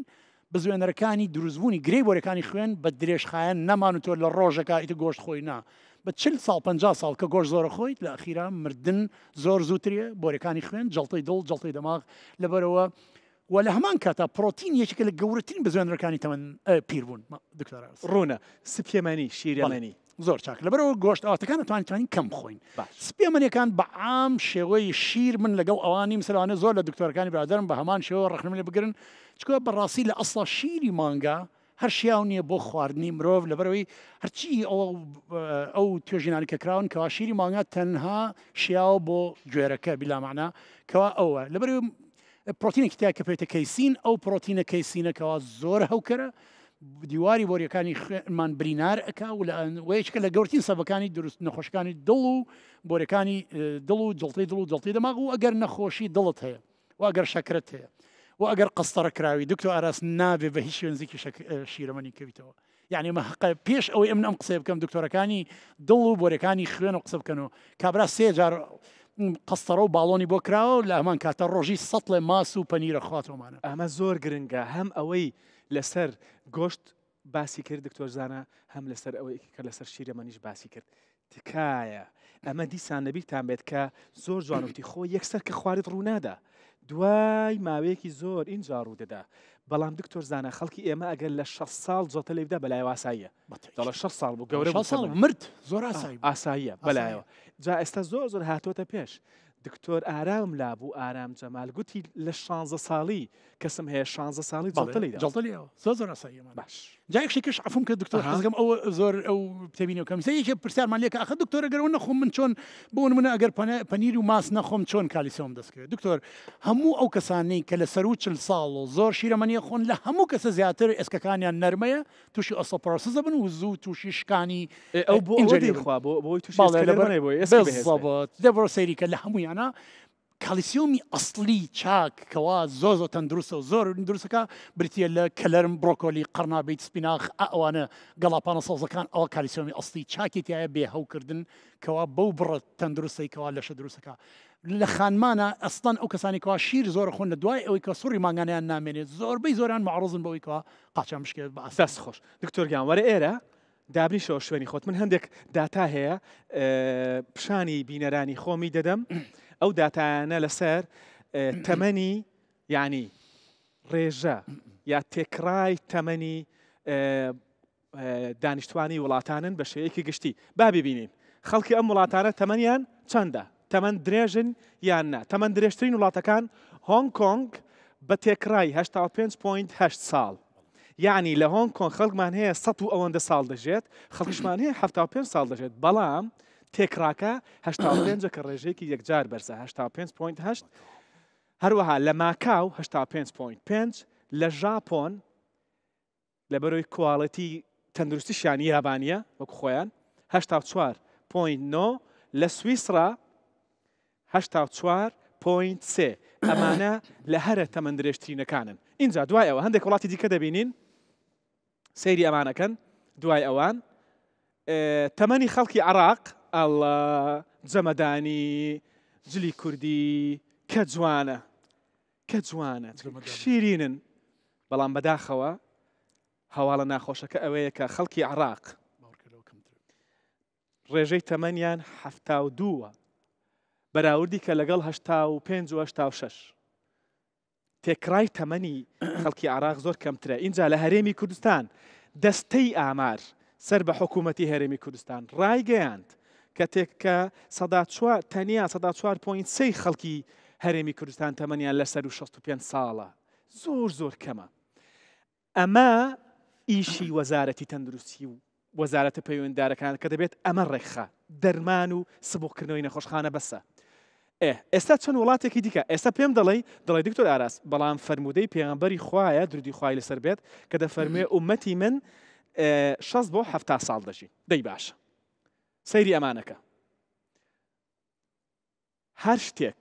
بزوێنەرەکانی دروستبوونی گرەی بۆرەکانی خوێن بە درێژخایەن نەمان و تۆ لە ڕۆژەکە ئیتر گۆشت خۆی نا بە 40 ساڵ 50 ساڵ کە گۆشت زۆرە خۆیت لە ئەخیرا مردن زۆر زووترێ بۆرەکانی خوێن جەڵتەی دڵ جەڵتەی دەماغ لەبەرەوە و لە هەمان کاتا پرۆتین یەکێکە لە گەورەترین بزوێنەرەکانی تەمەن پیر بوون دکتۆر ڕوونە سپێمەنی شیرەمەنی زۆر چاک لەبەرەوە گۆشت ئاواتەکان توانین کەم بخۆین سپێمەنیەکان بە عام شێوەی شیر من لەگەڵ ئەوانی مثلانە زۆر لە دکتۆرەکانی برادرم بە هەمان شێوە ڕخنم لێ بگرن چکە بەڕاستی لە ئەسڵا شیری مانگا هەر شیاو نییە بۆ خواردنی مرۆڤ لەبەرەوەی هەرچی ئەو توێژینانی کە کراون کەوا شیری مانگا تەنها شیاو بۆ گوێرەکە بیلامەعنا کەوا ئەوە لەبەرەوەی پرۆتینێکی تیا کە پێێتە کەیسین ئەو پرۆتینە کەیسینەکەەوە زۆر هەوکەرە دیواری بۆریەکانی خوێنمان برینار ئەکا و وەیەکە لە گەورترین سەبەکانی دروست نەخۆشەکانی دڵ و بۆرەکانی دڵ و جڵتەی دڵ و جڵتی دەماغ و ئەگەر نەخۆشی دڵت هەیە و ئەگەر شەکرت هەیە و ئەگەر قەستەرە کراوی دکتۆر ئاراس نابێ بە هیچ شوێنزێکی شیرەمەنی کەویتەوە یعنی مە پێش ئەوەی ئەم قسە بکەم دکتۆرەکانی دڵ و بۆرەکانی خوێن و قسە بکەن و کابرا سێ جار قەستەرە و باڵۆنی بۆ کراوە لە هەمان کاتە ڕۆژی 100 لێ ماس و پەنیرە خواتەوەمانە ئەمە زۆر گرنگە هەم ئەوەی لەسەر گۆشت باسی کرد دکتۆر زانە هەم لەسەر ئەوەی کە لەسەر شیرەمەنیش باسی کرد تکایە ئەمە دیسان نەبیرتان بێت کە زۆر جوانوتی خۆ یەکسەر کە خواردت ڕوونادا دوای ماوەیەکی زۆر اینجا ڕوودەدا بەڵام دکتۆر زانە خەڵکی ئێمە ئەگەر لە 6 ساڵ جۆتە لێدا بەلای واساییە دەڵە 6 ساڵ بوو گەورە مرد زۆر ئاساییە بەلایەوە جا ئێستا زۆر هاتۆتە پێش دکتۆر ئارام لابوو ئارام جەمال گوتی لە 16 ساڵی کەسم هەیە 16 ساڵی جڵتەلیەوە زۆر ئاساییە باش جایەکشێکش عفوم کە دکتۆر حەزگەم ئەوە زۆر ئەو بتبینەوە کەم یەکێ پرسیارمان لێکە ئەخە دکتۆر ئەگەر نەخۆم من چۆن بۆ منە ئەگەر پەنیر و ماس نەخۆم چۆن کالیسیۆم دەستکرێت دکتۆر هەموو ئەو کەسانی کە لە سەر و 40 ساڵ و زۆر شیرەمەنیە خۆن لە هەموو کەسە زیاتر ئێسکەکانیان نەرمەیە تووشی ئۆستۆپۆرۆسیس دەبن و زوو تووشی شکانی ئەو بۆی دەبڕۆ سەیریکە لە هەموویانە کالیسیۆمی ئەسڵی چاک کەوا زۆر تەندروستە و زۆر دروستەکە بریتە لە کەلەرم بڕۆکۆلی قەرنابیت سپیناخ ئەوانە گەڵاپانە سەوزەکان ئەوە کالیسیۆمی ئەسڵی چاکی تایە بێ هەوکردن کەوا بەو بڕە تەندروستی کەوا لەشە دروستەکە لە خانمانە ئەستان ئەو کەسانی کەوا شیر زۆر خۆن لە دوای ئەوەی کە سوڕی ماگانیان نامێنێت زۆربەی زۆران معڕۆزن بەوەی کەوا قاچان بشکێت بە ئەساس خۆش دکتۆر گیان وەرە ئێرە دابنیشەوە شوێنی خۆت من هەندێک داتا هەیە پیشانی بینەرانی خۆمی دەدەم ئەو داتایانە لەسەر تەمەنی یعنی ڕێژە یا تێکڕای تەمەنی دانیشتوانی وڵاتانن بە شێوەیەکی گشتی با ببینین خەڵکی ئەم وڵاتانە تەمەنیان چەندە تەمەن درێژن یان نا تەمەن درێژترین وڵاتەکان هۆنگ کۆنگ بە تێکڕای 85.8 ساڵ یعنی لە هۆنگ کۆنگ خەڵکمان هەیە 100 و ئەوەندە ساڵ دەژێت خەڵکیشمان هەیە 75 ساڵ دەژێت بەڵام تێکڕاکە 85 کە ڕێژەیەکی یەکجار بەرزە 85.8 هەروەها لە ماکاو 85.5 لە ژاپۆن لەبەرەوەی کواڵەتی تەندروستیشیان یابانیە وەکو خۆیان 84.9 لە سویسرا 84.3 ئەمانە لە هەرە تەمەن درێژترینەکانن اینجا دوای ئەوە هەندێک وڵاتی دیکە دەبینین سەیری ئەمانەکەن دوای ئەوان تەمەنی خەڵکی عێراق ئەڵڵا جەمەدانی جلی کوردی کە جوانە شیرینن بەڵام بەداخەوە هەواڵە ناخۆشەکە ئەوەیە کە خەڵکی عێراق ڕێژەی تەمەنیان 72 بەراوردی کە لەگەڵ 85 و 86 تێکڕای تەمەنی خەڵکی عێراق زۆر کەمترە اینجا لە هەرێمی کوردستان دەستەی ئامار سەر بە حکوومەتی هەرێمی کوردستان ڕایگەیاند کە تێککە تەنیا 4.3 خەڵکی هەرێمی کوردستان تەمەنیان لەسەر و 65 ساڵە زۆر کەمە ئەمە ئیشی وەزارەتی تەندروستی و وەزارەتە پەیوەنددارەکان کە دەبێت ئەمە ڕێکخە دەرمان و سبووکردنەوەی نەخۆشخانە بەسە ئێستا چەند وڵاتێکی دیکە ئێستا پێم دەڵێ دکتۆر ئاراس بەڵام فەرمودەی پێغەمبەری خوایە درودی خوای لەسەر بێت کە دەفەرموێ ئومەتی من 6 بۆ 70 ساڵ دەژی دەی باشە سەیری ئەمانەکە هەر شتێک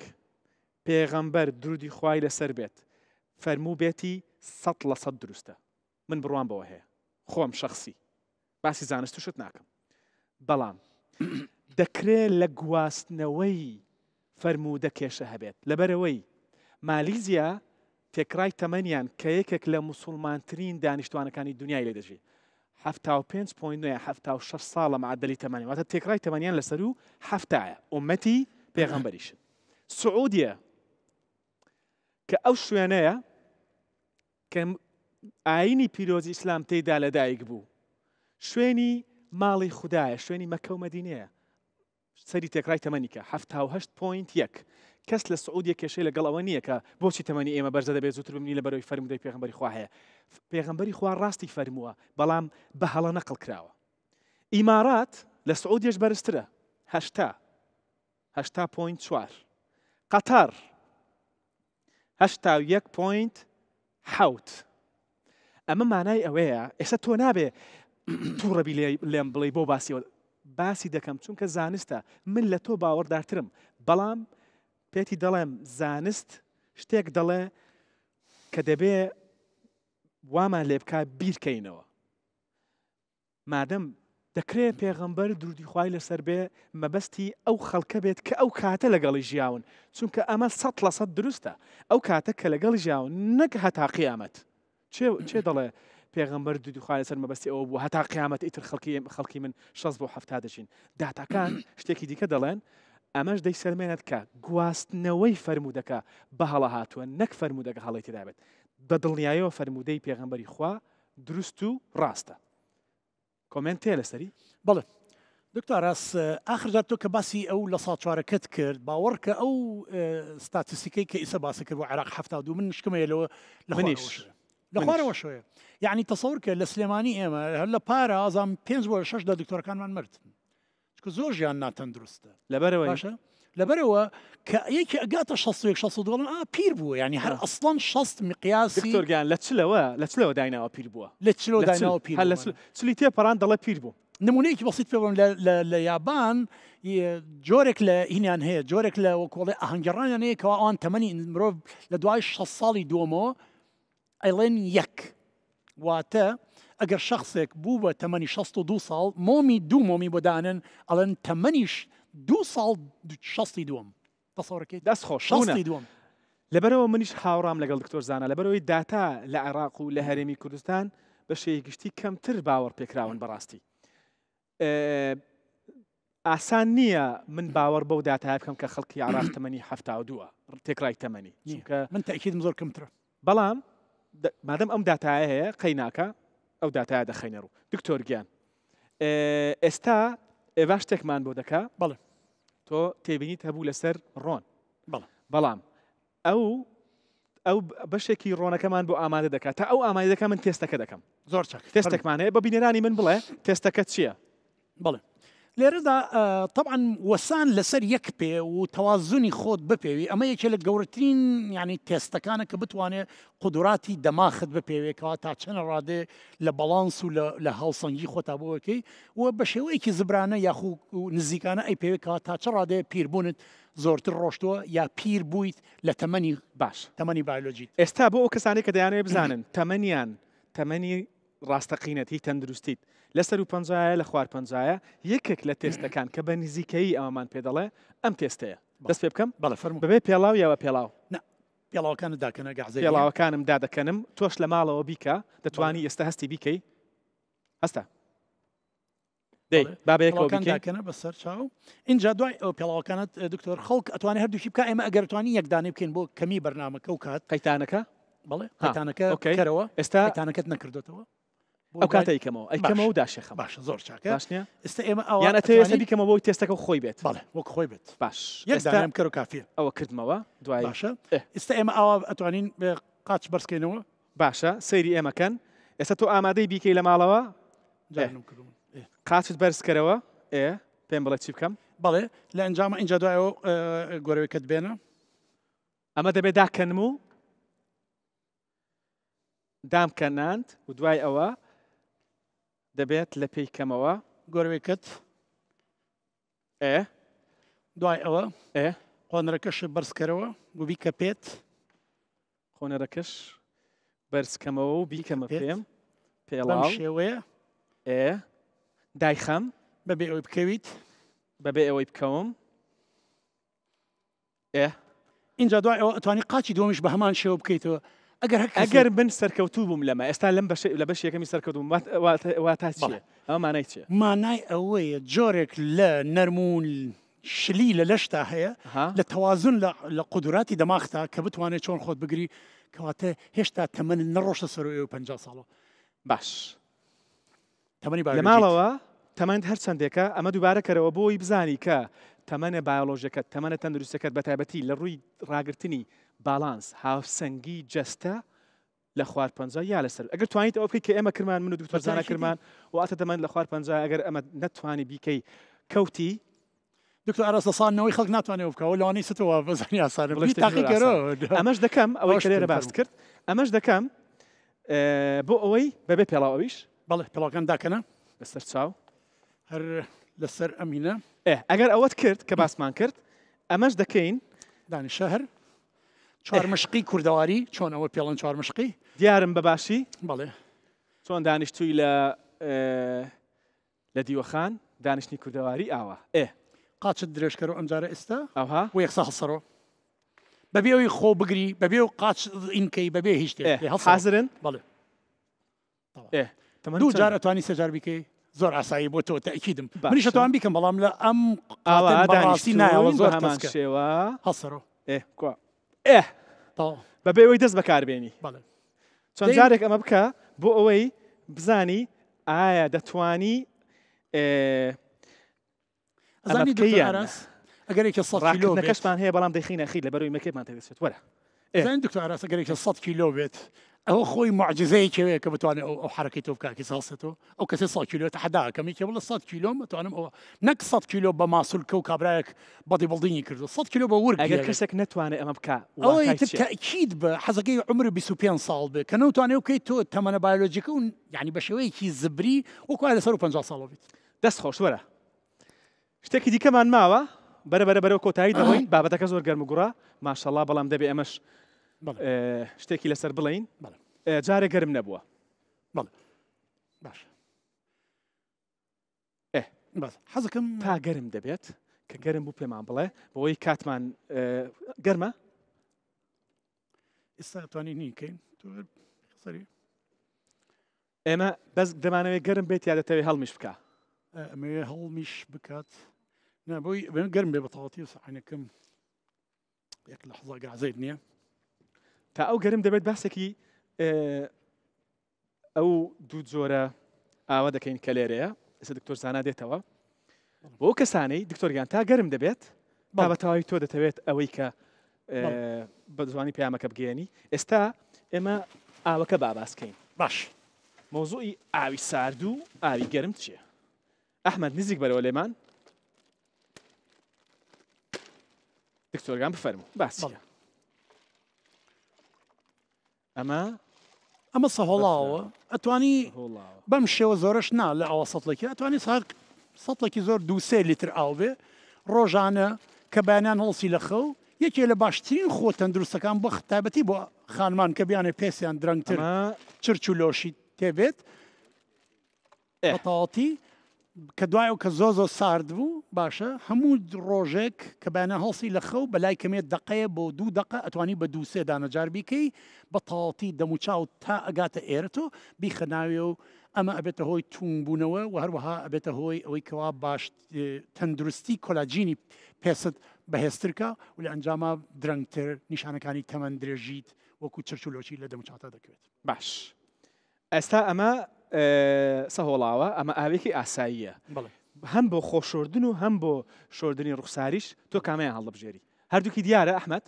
پێغەمبەر درودی خوای لەسەر بێت فەرموو بێتی 100% دروستە من بڕوان بەوە هەیە خۆم شخصی باسی زانست و شت ناکەم بەڵام دەکرێت لە گواستنەوەی فەرموودە کێشە هەبێت لەبەرەوەی مالیزیا تێکرای تەمەنیان کە یەکێک لە موسڵمانترین دانیشتوانەکانی دنیای لێ دەژێت 75.9 ساڵە معدەلی تەمەنی واتە تێکرای تەمەنیان لەسەر و هەفتایە ئومەتی پێغەمبەریشن سعودیە کە ئەو شوێنەیە کە ئاینی پیرۆزی ئیسلام تێیدا لەدایک بوو شوێنی ماڵی خوددایە شوێنی مەکە و مەدینەیە سەری تێکرای تەمەنی کە 7.1 کەس لە سعودیە کێشەی لەگەڵ ئەوە نییە کە بۆچی تەمەنی ئێمە بەرزە دەبێت زووتر بمنی لە بەرەوەی فەرمودەی پێغەمبەری خوا هەیە پێغەمبەری خوا ڕاستی فەرمووە بەڵام بە هەڵە نەقڵ کراوە ئیمارات لە سعودیەش بەرزترە 8.4 قەتەر 8.7 ئەمە مانای ئەوەیە ئێستا تۆ نابێ تووڕەبی لێم بڵێ بۆ باسیەوە باسی دەکەم چونکە زانستە من لە تۆ باوەڕدارترم بەڵام پێتی دەڵێم زانست شتێک دەڵێ کە دەبێ وامان لێ بکات بیرکەینەوە مادەم دەکرێت پێغەمبەر درودی خوای لەسەر بێ مەبەستی ئەو خەڵکە بێت کە ئەو کاتە لەگەڵی ژیاون چونکە ئەمە 100% دروستە ئەو کاتە کە لەگەڵی ژیاون نەک هەتا قیامەت چێ دەڵێ پێغەمبەر درودی خوای لەسەر مەبەستی ئەوە بوو هەتا قیامەت ئیتر خەڵکی من 60 بۆ 70 دەچین داتاکان شتێکی دیکە دەڵێن ئەمەش دەی سەرمێنێت کە گواستنەوەی فەرمودەکە بە هەڵە هاتووە نەک فەرمودەکە هەڵی تێدابێت بە دڵنیاییەوە فەرمودەی پێغەمبەری خوا دروست و ڕاستە کۆمنت تێ لەسەری بەڵێ دکتۆراس ئاخرجار تۆ کە باسی ئەو لە ساڵ چوارەکەت کرد باوەڕ کە ئەو ستاتیسیکەی کە ئیسە باسی کرد بۆ عێراق 72 من شکمەیە لەوە لە خوارەوە شوێ یعنی تەسەور کە لە سلێمانی ئێمە هەر لە پارە ئازام 5 بۆ 6 دکتۆرەکانمان مرد زۆر ژیان ناتەن دروستە لەبەرەوەی باشە لەبەرەوە کە یەکی ئەگاتە 60 دڵن پیر بووە ینی هەر ئەسڵان 60 مقیاسی دکتۆرگیان لە چلەوە دایناوە پیر بووە لە چلەوە دایناوە پیر چلی تێپەڕان دەڵێ پیر بوو نمونەیەکی بەسیط پێ بڵێم لە یابان جۆرێک لە هینیان هەیە جۆرێک لە وەکوڵێ ئاهەنگەڕانیان هەیە کەوا ئەوان تەمەنی مرۆڤ لە دوای 6 ساڵی دووەمەوە ئەیڵێن یەک واتە ئەگەر شخصێک بوو بە تەمەنی 62 ساڵ مۆمی مۆمی بۆ دانن ئەڵێن تەمەنیش 2 ساڵ 60 دووەم تەسەوڕەکەی دەست خۆش دووەم لەبەرەوە منیش هاوڕام لەگەڵ دکتۆر زانە لەبەرەوەی داتا لە عێراق و لە هەرێمی کوردستان بە شێوەیەکی کەمتر باوەڕ پێکراون بەڕاستی ئاسان نییە من باوەڕ بەو داتای بکەم کە خەڵکی عێراق تەمەنی 72 تێکرای تەمەنی من تاکید زۆر کەمترە بەڵام مادەم ئەم داتایە هەیە قەیناکە ئەو داتایە دەخەینە ڕوو دکتۆر گیان ئێستا ئێوە شتێکمان بۆ دەکا بەڵێ تۆ تێبینیت هەبوو لەسەر ڕۆن بەڵام ئەو بەشێکی ڕۆنەکەمان بۆ ئامادە دەکات تا ئەو ئامادەکە من تێستەکە دەکەم زۆر چاک تێستێکمان هەیە بە بینێرانی من بڵێ تێستەکەت چییە بەڵێ لێرەدا طبعا وەسان لەسەر یەک پێ و تەوازنی خۆت بپێوی ئەمە یەکێ لە گەورەترین ینی تێستەکانە کە بتوانێت قودراتی دەماخت بپێوێتەوە تا چەنە ڕادێ لە بەڵانس و لە هەڵسەنگی خۆتا بۆەکەی و بە شێوەیەکی زبرانە یاخو نزیکانە ئەی پێوێتەوە تا چە ڕادێ پیربوونت زۆرتر ڕۆشتووە یا پیر بوویت لە تەمەنی باش تەمەنی بایۆلۆجیت ئێستا بۆ ئەو کەسانی کە دەیانەوێت بزانن تەمەنی ڕاستەقینەتی تەندروستیت لەسەر و پەنجایە لە خوار پەنجایە یەکێک لە تێستەکان کە بە نزیکەیی ئەومان پێ دەڵێ ئەم تێستەیە دەست پێ بکەم بەبێ پێڵاو یاوە پێڵاو پێڵاوەکانت داکەنە گەعزەی پێڵاوەکانم دادەکەنم تۆش لە ماڵەوە بیکە دەتوانی ئێستا هەستی بیکەی هەستا دەی بابەیەکەوەکەن داکەنە بەسەر چاو اینجا دوای ئەو پێڵاوەکانت دکتۆر خەڵک ئەتوانێت هەردووشی بکە ئێمە ئەگەرتوانی یەکدانێ بکەین بۆ کەمی بەرنامەکە و کات قەیتانەکە بەڵێ قەیتانەکە کەرەوە ئێستا قەیتانەکەت نەکردوتەوە ئەو کاتە ئەیکەمەوە و داشێخە باشە زۆر چاکە باشنیە ئێستا ئێمە ئەو یانەتەوێت بیکەمەوە بۆی تێستەکە خۆی بێت بەڵێ وەک خۆی بێت باش یەکدانم کەر و کافیە ئەوە کردمەوە دوای باشە ئێستا ئێمە ئەوە ئەتوانین قاچ بەرزکەینەوە باشە سەیری ئێمەکەن ئێستا تۆ ئامادەی بیکەی لە ماڵەوە قاچت بەرزکەرەوە پێم بڵێ چی بکەم بەڵێ لە ئەنجامە اینجا دوایەوە گۆرەوەکەت بێنە ئەمە دەبێت داکەنم و دامکەناند و دوای ئەوە دەبێت لە پێی کەمەوە گۆرەوەکەت دوای ئەوە خۆنەرەکەش بەرزکەرەوە و بیکە پێت خۆنەرەکەش بەرزکەمەوە و بیکەمە پێم بەم پێڵاو شێوەیە دایخەم بەبێ ئەوەی بکەویت بەبێ ئەوەی بکەوم اینجا دوای ئەوە ئەتوانی قاچی دووەمیش بە هەمان شێوە بکەیتەوە ئەگەر من سەرکەوتوو بووم لەمە ئێستا لە بەش یەکەمی سەرکەوتوم واتا چیە ئەوە مانای چیە مانای ئەوەیە جۆرێک لە نەرمون شلی لە لەشتا هەیە لە تەوازن لە قودراتی دەماغتا کە بتوانێت چۆن خۆت بگری کەواتە هێشتا تەمەن نەڕۆشتە سەر 50 ساڵەوە باش تەمەنی لە ماڵەوە تەمەند هەر چەندێکە ئەمە دووبارە کەرەوە بۆی بزانی کە تەمەنە بایۆلۆژیەکەت تەمەنە تەندروستەکەت بە تایبەتی لە ڕووی ڕاگررتنی باڵانس هاوسەنگی جەستە لە خوار پەنجا یا لەسەر ئەگەر توانیت ئەو بکەیت کە ئێمە کرمان من و دکتۆر زانا کرمان واتە دەمەند لە خوار پەنجا ئەگەر ئەمە نەتوانی بیکەی کەوتی دکتۆر ئاراس دەسانەوەی خەڵک ناتوانێت بکەوە لەوانەی ستەوە بەزانی ئاسانە تاقیگەرەوە ئەمەش دەکەم ئەوەی کە لێرە باس کرد ئەمەش دەکەم بۆ ئەوەی بەبێ پێڵاوەویش بەڵێ پێڵاکان داکەنە لەسەر چاو هەر لەسەر ئەمینە ئەگەر ئەوەت کرد کە باسمان کرد ئەمەش دەکەین دانیشە هەر چوار مشقی کوردەواری چۆن ئەوە پێڵەن چوار مشقی دیارم بەباشی بەڵێ چۆن دانیشتووی لە دیوەخان دانیشتنی کوردەواری ئاوە قاچت درێژکەرەوە ئەمجارە ئێستا ئەوها و یەکسا هەڵسەرەوە بەبێ ئەوی خۆ بگری بەبێ و قاچ ئینکەی بەبێ هیچ شتێک حازرن بەڵێ تەمەن دوو جار ئەتوانی سەجار بیکەی زۆر ئاسایی بۆ تۆ تەکیدم منیش ئەتوان بیکەم بەڵام لە ئەم ئاواسی نایەوە زۆر هەمان شێوە هەڵسەرەوە بەبێ ئەوەی دەست بەکاربێنی چەند جارێک ئەمە بکە بۆ ئەوەی بزانی ئایا دەتوانی ئەگەرێکە 100 کیلۆ نەکەشمان هەیە بەڵام دەخینە خی لە بەرەوەی مەکەمان تێدەچێت وەرە دکتۆر ئاراس ئەگەرێکە 100 کیلۆ بێت ئەوە خۆی معجزەیەکەوەیە کە بتوانێت ئەو حرەکەی تۆ بکاکی ساڵسێتەوە ئەو کەسێ 100 کیلۆ تەحەدا کەمیکە بڵە 100 کیلۆ متوانم ئەوە نەک 100 کیلۆ بە ماسوولکە و کابرایەک بەدی بەڵدینی کردو 100 کیلۆ بە ورگ ئەگەر کەسێک نەتوانێت ئەمە بکە ئەوەی تەکید بە حەزەکەی عمر 25 ساڵ بێت کە نەوتوانێت بکەیت تۆ تەمەنە بایۆلۆجیکە و یعنی بە شێوەیەکی زبری وەکوای لەسەر 50 ساڵەوە بێت دەست خۆش وەرە شتێکی دیکەمان ماوە بەرەبەرەوە کۆتایی دەڕۆین بابەتەکە زۆر گەرم و گوڕا ماشەڵڵا بەڵام دەبێ ئەمەش شتێکی لەسەر بڵین جارێک گەرم نەبووە باش حەزەکەم تا گەرم دەبێت کە گەرم بوو پێمان بڵێ بۆەوەی کاتمان گەرمە ئێستا توانی نیکەین سەری ئێمە بەس دەمانەوێت گەرم بێت یا دەتەوێت هەڵمیش بکە ئەمێ هەڵمیش بکات نبووی گەرم بێ بەتەواتی و سەحینەکەم یەک لە حەزا گازێت نییە تا ئەو گەرم دەبێت باسێکی ئەو دوو جۆرە ئاوە دەکەین کە لێرەیە ئێستا دکتۆر زانا دێتەوە بۆ کەسانەی دکتۆریان تا گەرم دەبێت با بەتەواوی تۆ دەتەوێت ئەوەی کە بە زوانی پامەکە بگەێنی ئێستا ئێمە ئاوەکە باباسکەین باش مۆزوعی ئاوی سارد و ئاوی گەرم چییە؟ ئەحمەد نزیک بەرەوە لێمان دکتۆرگان بفەرموو باسیە ئەمە سەهۆڵاوە ئەتوانی بەم شێوە زۆرش نا لە ئەوە سەڵێکی ئەتوانی سەڵێکی زۆر 2-3 لیتر ئاو بێ ڕۆژانە کە بەیانیان هەڵسی لە خەو یەکێ لە باشترین خۆ تەندروستەکان بۆ تایبەتی بۆ خانمان کە بیانێ پێسیان درەنگتر چرچ و لۆشی تێبێت بەتەواتی کە دوایەوە کە زۆ سارد بوو باشە هەموو ڕۆژێک کە بەیانە هەڵسی لە خەو بەلای کەمێت دقەیە بۆ 2 دقە ئەتوانی بە 2-3 دانەجار بیکەی بە تەواتی دەموچاو تا ئەگاتە ئێرەتۆ بیخەناوێ و ئەمە ئەبێتە هۆی توونبوونەوە و هەروەها ئەبێتە هۆی ئەوەی کەوا باش تەندروستی کۆلاجینی پێست بەهێزترکە و لە ئەنجامە درەنگتر نیشانەکانی تەمەند درێژیت وەکو چرچ و لۆچی لە دەموچاتە دەکەوێت باش ئێستا ئەمە سەهۆڵاوە ئەمە ئاوێکی ئاساییە هەم بۆ خۆشۆردن و هەم بۆ شۆردنی ڕوخساریش تۆ کامیان هەڵبژێری هەردووکی دیارە ئەحمەد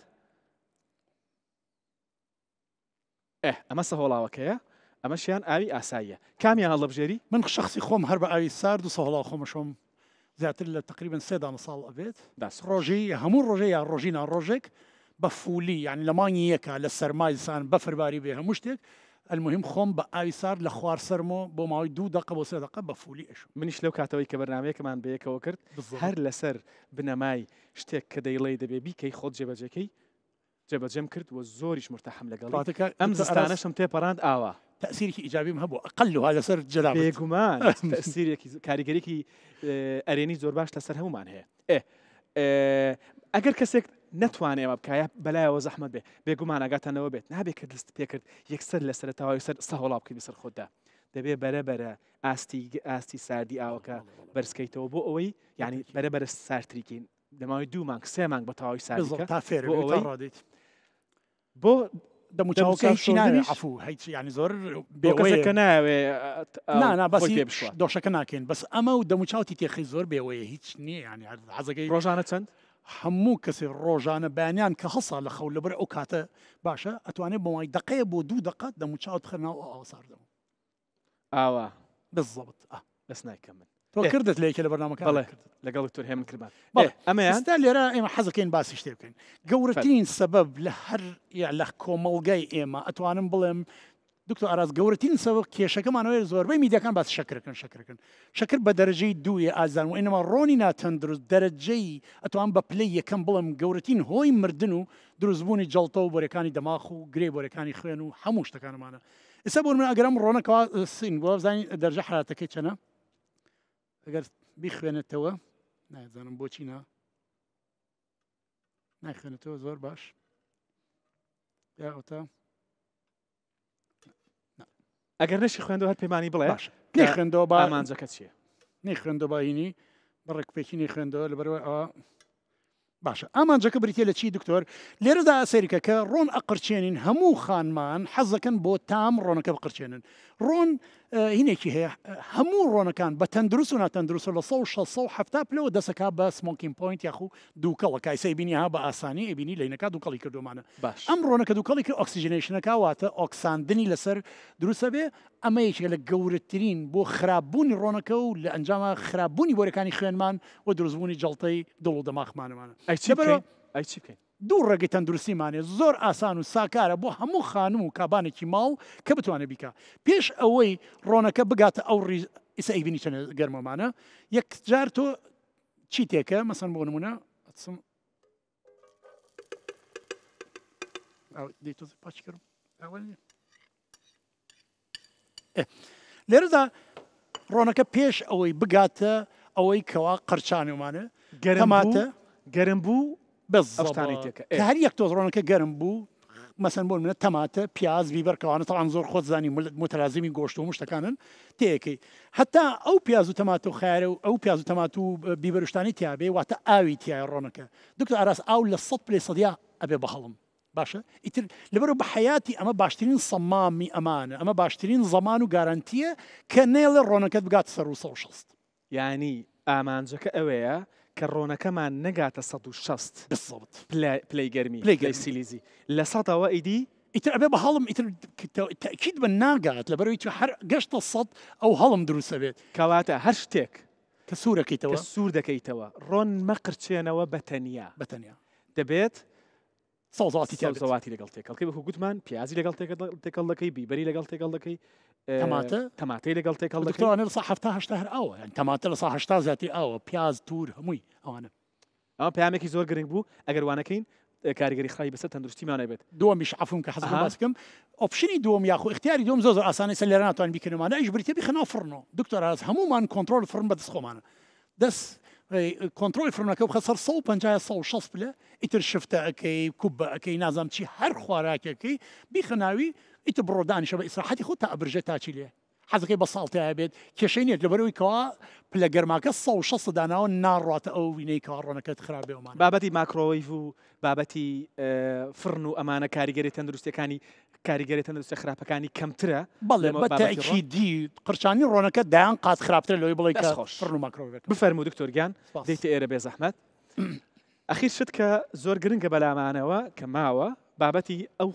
ئەمە سەهۆڵاوەکەیە ئەمەشیان ئاوی ئاساییە کامیان هەڵبژێری من شخصی خۆم هەر بە ئاوی سارد و سەهۆڵاو خۆمەشۆم زیاتر لە تقریبا 3 ساڵ ئەبێت ڕۆژی هەموو ڕۆژێ یا ڕۆژی ناڕۆژێک بە فولی یعنی لە مانگی یەکە لە سەرمایسان بەفرباری بێ هەموو شتێک المهم خۆم بە ئاویسار لە خواردسەرمەوە بۆ ماوەی 2 دقە بۆ 3 دقە بە فولی ئەشم. منیش لەو کاتەوەی کە بەرنامەیەکەمان بەیەکەوە کرد هەر لەسەر بنەمای شتێک کە دەیڵێ دەبێ بیکەی خۆت جێبەجێکەی جێبەجێم کرد و زۆریش مرتەحەم لەگەڵ ئەم زستانەشم تێپەڕاند ئاوا تأثیرێکی ئیجابیم هەبوو ئەقەلها لەسەر جەلاب بێگومان تەسیرێکی کاریگەریکی ئەرێنی زۆر باش لەسەر هەمومان هەیە ئەگەر کەسێک نتوانێ ئەمە بکایە بەلایەوە زەحمەت بێ بێگومان ئەگاتانەوە بێت نابێت کە دەست پێکرد یەکسەر لەسەر تاوای سەر سەهۆڵا بکەی بەسەر خۆتدا دەبێ بەرەبەرە ئاستی ساردی ئاوەکە بەرزکەیتەوە بۆ ئەوەی یعنی بەرەبەرە سارتریکین دەماوەی 2 مانگ 3 مانگ بە تاوای ساردیکە تا فێر بۆ دەموچاوەکەی ناوێ عفو هیچ ینی زۆر بێوەیەکە ناوێ بەسی دۆشەکە ناکەین بەس ئەمە و دەموچاوتی تێخی زۆر بێوەیە هیچ نییە ینی حەزەکەی ڕۆژانە چەند هەموو کەسی ڕۆژانە بەیانیان کە هەسا لە خەو لەبەر ئەو کاتە باشە ئەتوانێت بۆ مای دقەیە بۆ 2 دقەت دەموچاوت خەرناو ئاوا ساردەوە ئاوا بالضبط بەس نایکە من تۆ کردت لێکە لە بەرنامەکە لەگەڵ دکتۆر هێمن کردمان ئەمەیانستا لێرە ئێمە حەزەکەین باسی شتێ بکەین گەورەترین سەبەب لە هەر لە کۆمەڵگای ئێمە ئەتوانم بڵێم دکتۆر ئاراس گەورەترین سەبەب کێشەکەمانەوەی زۆربەی میدیاکان باسی شەکرەکەن شەکر بە دەرەجەی 2 ئازان و ئینەما ڕۆنی ناتەندروست دەرەجەی ئەتوان بە پلەی یەکەم بڵم گەورەترین هۆی مردن و دروستبوونی جەڵتە و بۆرەکانی دەماغ و گرێ بۆرەکانی خوێن و هەموو شتەکانمانە ئێستا بۆ من ئەگەرم ڕۆنەکەەوە سین بۆ بزانین دەرجە حراتەکەی چەنە ئەگەر بیخوێنێتەوە نازانم بۆچی نایخوێنێتەوە زۆر باش یاوتە ئەگەر نەشی خوێندەوە هەر پەیمانی بڵێ نەخوێندەوە با ئامانجەکە چییە نەخوێندەوە باینی بەڕێکپێکی نەخوێندەوە لەبەرەوە ئەوە باشە ئامانجەکە بریتە لە چی دکتۆر لێرەدا ئەسەریکە کە ڕۆن ئەقرچێنین هەموو خانمان حەزەکەن بۆ تام ڕۆنەکە بقرچێنن ڕۆن هینێکی هەیە هەموو ڕۆنەکان بە تەندروست و ناتەندروست لە 1670 پلەوە دەسەکە بە سمۆکین پوینت یاخو دووکەڵە کایسە بینی ها بە ئاسانی ئەبینی لەینەکە دووکەڵی کردومانە ئەم ڕۆنەکە دووکەڵی کرد ئۆکسیژنێشنەکە واتە ئۆکساندنی لەسەر دروستە بێ ئەمە یەکێکە لە گەورەترین بۆ خراپبوونی ڕۆنەکە و لە ئەنجامە خراپبوونی بۆرەکانی خوێنمان و دروستبوونی جەڵتەی دڵ و دەماغمانەمانە ئەی بکەین دوو ڕێگەی تەندروستیمانێ زۆر ئاسان و ساکارە بۆ هەموو خانم و کابانێکی ماڵ کە بتوانێت بیکە پێش ئەوەی ڕۆنەکە بگاتە ئەو ئیسە ئەیبینی چەند گەرمەمانە یەک جار تۆ چی تێکە مەسەن بۆ نمونە پاچکردم لێرەدا ڕۆنەکە پێش ئەوەی بگاتە ئەوەی کەوا قەرچانێمانە گەرماتە گەرم بوو هەر یەک تۆز ڕۆنەکە گەرم بوو مەسەن بۆ منە تەماتە پیاز بیبەرکەوانە تاوان زۆر خۆت زانی متەلازمی گۆشت و شتەکانن تێەکەی هەتا ئەو پیاز و تەماتە و خارە و ئەو پیاز و تەمات و بیبەرشتانی تیاابێ واتە ئاوی تایە ڕۆنەکە دکتۆر ئاراس ئاو لە 100% ئەبێ بەهەڵم باشە ئیتر لەبەرەوە بە حیاتی ئەمە باشترین سەمامی ئەمانە ئەمە باشترین زەمان و گارانتیە کە نێڵە ڕۆنەکەت بگات سەر و 160 یعنی ئامانجەکە ئەوەیە کە ڕۆنەکەمان نەگاتە 160 پلەی گەرمی پلەی سیلیزی لە سەدەوە ئیدی ئیتر ئەبێ بە هەڵم ئیتر تاکید بە ناگات لەبەرەوەی هەر گەشتە 100 ئەو هەڵم دروستە بێت کەواتە هەر شتێک کە سوورەکەیتەوە سوور دەکەیتەوە ڕۆن مەقرچێنەوە بەتەنیا دەبێت سەوزاتی لەگەڵ تێکەڵکەی بەکو گوتمان پیازی لەگەڵ تێکەڵ دەکەی بیبەری لەگەڵ تێکەڵ دەکەی تەماتەی لەگەڵ تێکەڵ دەکەوانێت 1970 هەر ئەوە تەماتە لە 1970 زیاتر ئەوە پیاز توور هەمووی ئەوانە ئەو پامێکی زۆر گرنگ بوو ئەگەر وانەکەین کاریگەری خای بەسەر تەندروستیمانە بێت دووەمیش عفوم کە حەزم باسکەم ئۆپشنی دووەم یاخو اختیاری دووەم زۆر ئاسانی سەر لێرە ناتوان بیکردمانە ئەیش بریتە بخەنەوە فڕنەوە دکتۆر ئاراس هەمومان کۆنتڕۆل فڕن بەدەست خۆمانە دەست کۆنتڕۆلی فرمەکە بخە سەر 150 پلە ئیتر شفتە ئەەکەی کوب ئەەکەی نازام چی هەر خواراکەکەی بیخەناوی ئیتر بڕۆدانیشە بە ئیسراحەتی خۆت تا ئەبرژێت تاچی لێ حەزەکەی بە ساڵتەیە بێت کێشەی نیێت لەبەرەوەی کەوا پلە گەرماکە 160 داناوە ناڕاتە ئەو وینەی کەوا ڕۆنەکەت خراپێەوەمان بابەتی ماکرۆوەیڤ و بابەتی فرن و ئەمانە کاریگەری تەندروستەکانی کاریگەری تەندروستە خراپەکانی کەمترە بەڵێ بەتەکیدی قرچانی ڕۆنەکە دایان قات خراپترە لەوەی بڵێ کە فرن و ماکرۆوێت بفەرموو دکتۆرگیان دەیتە ئێرە بێ زەحمەت ئەخیر شت کە زۆر گرنگە بەلامانەوە کە ماوە بابەتی ئەو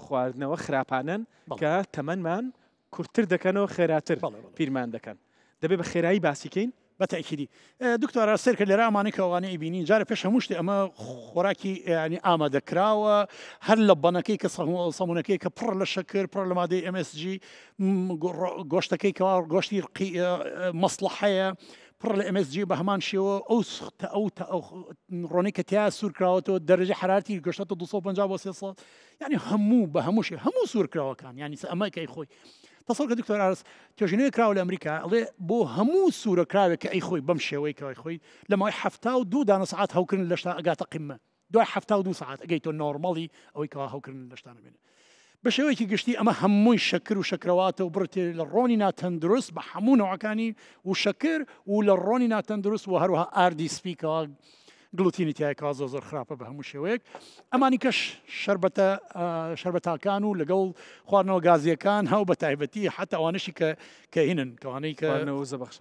خواردنەوە خراپانن کە تەمەنمان کورتتر دەکەنەوە خێراتر پیرمان دەکەن دەبێت بە خێرایی باسیکەین بەتەکیدی دکتۆرە سێرکە لێرە ئەمانەی کەوانەی بینین جارە پێش هەموو شتێ ئەمە خۆراکی ینی ئامادەکراوە هەر لە بەنەکەی کە سەمونونەکەی کە پڕ لە شەکر پڕ لە مادەی MSG گۆشتەکەی کەوا گۆشتی مەسلحەیە پڕ لە MSG بە هەمان شێوە ئەو ڕۆنی کە تیا سوورکراوەتەوە دەرەجە حرارتی گەشتە 250 بۆ 300 ینی هەموو بە هەمووشی هەموو سوورکراوەکان ینی ئەمەکەی خۆی تەسەڵکە دکتۆر ئارس توێژینەوەی کراوە لە ئەمریکا ئەڵێ بۆ هەموو سوورەکراوێک کە ئەی خۆی بەم شێوەی کەوای خۆی لە ماوەی 72 دانە سعات هەوکردن لە شتا ئەگاتە قیممە دوای 72 سعات ئەگەیتۆ نۆرمەڵی ئەوەی کەوا هەوکردن لە شتانە بێنێ بە شێوەیەکی گشتی ئەمە هەمووی شەکر و شەکرەواتە و بڕتێ لە ڕۆنی ناتەندروست بە هەموو نەوەکانی و شەکر و لە ڕۆنی ناتەندروست و هەروەها RDSP-کەوا گلوتینی تایکەوا زۆر خراپە بە هەموو شێوەیەک ئەمانی کەش شەربەتاکان و لەگەڵ خواردنەوە گازیەکان هەو بە تایبەتی حتا ئەوانشی کە هینن کەوانەی کە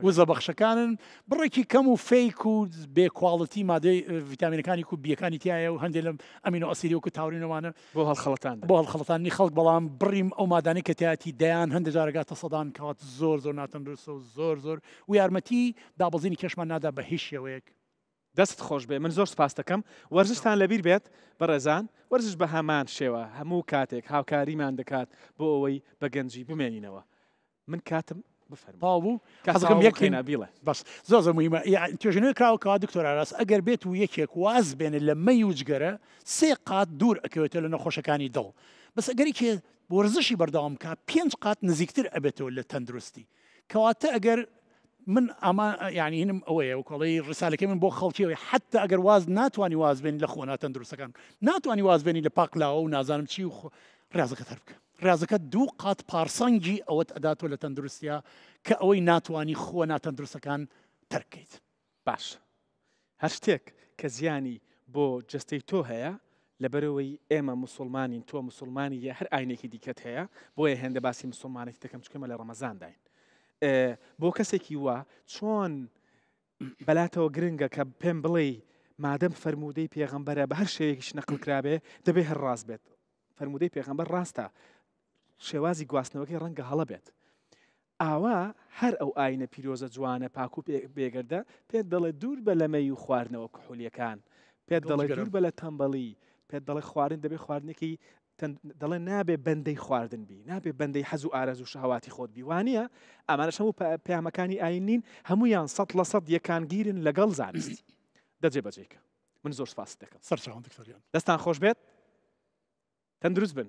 وزە بەخشەکانن بڕێکی کەم و فەیک و بێکواڵەتی مادەی ڤیتامینەکانی و بیەکانی تایە و هەندێک لەم ئەمینۆ ئەسیدی وەکو تاورینەوانە بۆ هەڵخەڵەتانی خەڵک بەڵام بڕیم ئەو مادانی کە تایەتی دەیان هەندێک جارەگاتە سەدان کەوات زۆر ناتەندروستە و زۆر و یارمەتی دابەزینی کەشمان نادا بە هیچ شێوەیەک دەست خۆش بێ من زۆر سپاس دەکەم وەرزشتان لەبیر بێت بەڕێزان وەرزش بە هەمان شێوە هەموو کاتێک هاوکاریمان دەکات بۆ ئەوەی بە گەنجی بمێنینەوە من کاتم بفەرماو بوو کەسەکەم یەکێنا بیڵێ بەس زۆر مهمە توێژنەوەی کراوەکەوا دکتۆر ئاراس ئەگەر بێت و یەکێک واز بێنێت لە مەی و جگەرە 3 قات دوور ئەکەوێتە لە نەخۆشەکانی دڵ بەس ئەگەری کێ وەرزشی بەردەوام کا 5 قات نزیکتر ئەبێتەوە لە تەندروستی کەواتە ئەگەر من ئەمە یعنی هینم ئەوەیە وکڵی ڕسالەکەی من بۆ خەڵکیەوەی حتا ئەگەر واز ناتوانانی وازبێنی لە خۆ ناتەندروستەکان ناتوانانی وازبێنی لە پاکلاوە و نازانم چی و ڕازەکە هەر بکە ڕازەکە 2 قات پارسەنگی ئەوەت ئەداتۆ لە تەندروستیا کە ئەوەی ناتوانانی خۆ ناتەندروستەکان تەرکەیت باش هەر شتێک کە زیانی بۆ جستەی تۆ هەیە لەبەرەوەی ئێمە مسلمانین تۆ مسلمانی یە هەر ئاینێکی دیکەت هەیە بۆیە هێندە باسی مسلمانێکی دەکەم چکەمە لە ڕەمەزانداین بۆ کەسێکی وە چۆن بەلاتەوە گرنگە کە پێم بڵێ مادەم فەرمودەی پێغەمبەرە بە هەر شێوەیەکیش نەقل کرابێ دەبێ هەر ڕاست بێت فەرمودەی پێغەمبەر ڕاستە شێوازی گواستنەوەکەی ڕەنگە هەڵە بێت ئاوا هەر ئەو ئاینە پیرۆزە جوانە پاک و بێگەردە پێت دەڵێ دوور بە لەمەی و خواردنەوە کحولیەکان پێت دەڵێ دوور بە لە تەمبەڵی پێت دەڵێ خواردن دەبێ خواردنێکی دەڵێ نابێ بەندەی خواردن بی نابێ بەندەی حەز و ئارەز و شەهواتی خۆت بی وانە ئەمانەش هەموو پەیامەکانی ئاین نین هەمویان 100% یەکانگیرن لەگەڵ زانست دەجێ بەجێکە من زۆر سپاس دەکەم سەرچاوم دکتۆریان دەستان خۆش بێت تەندروست بن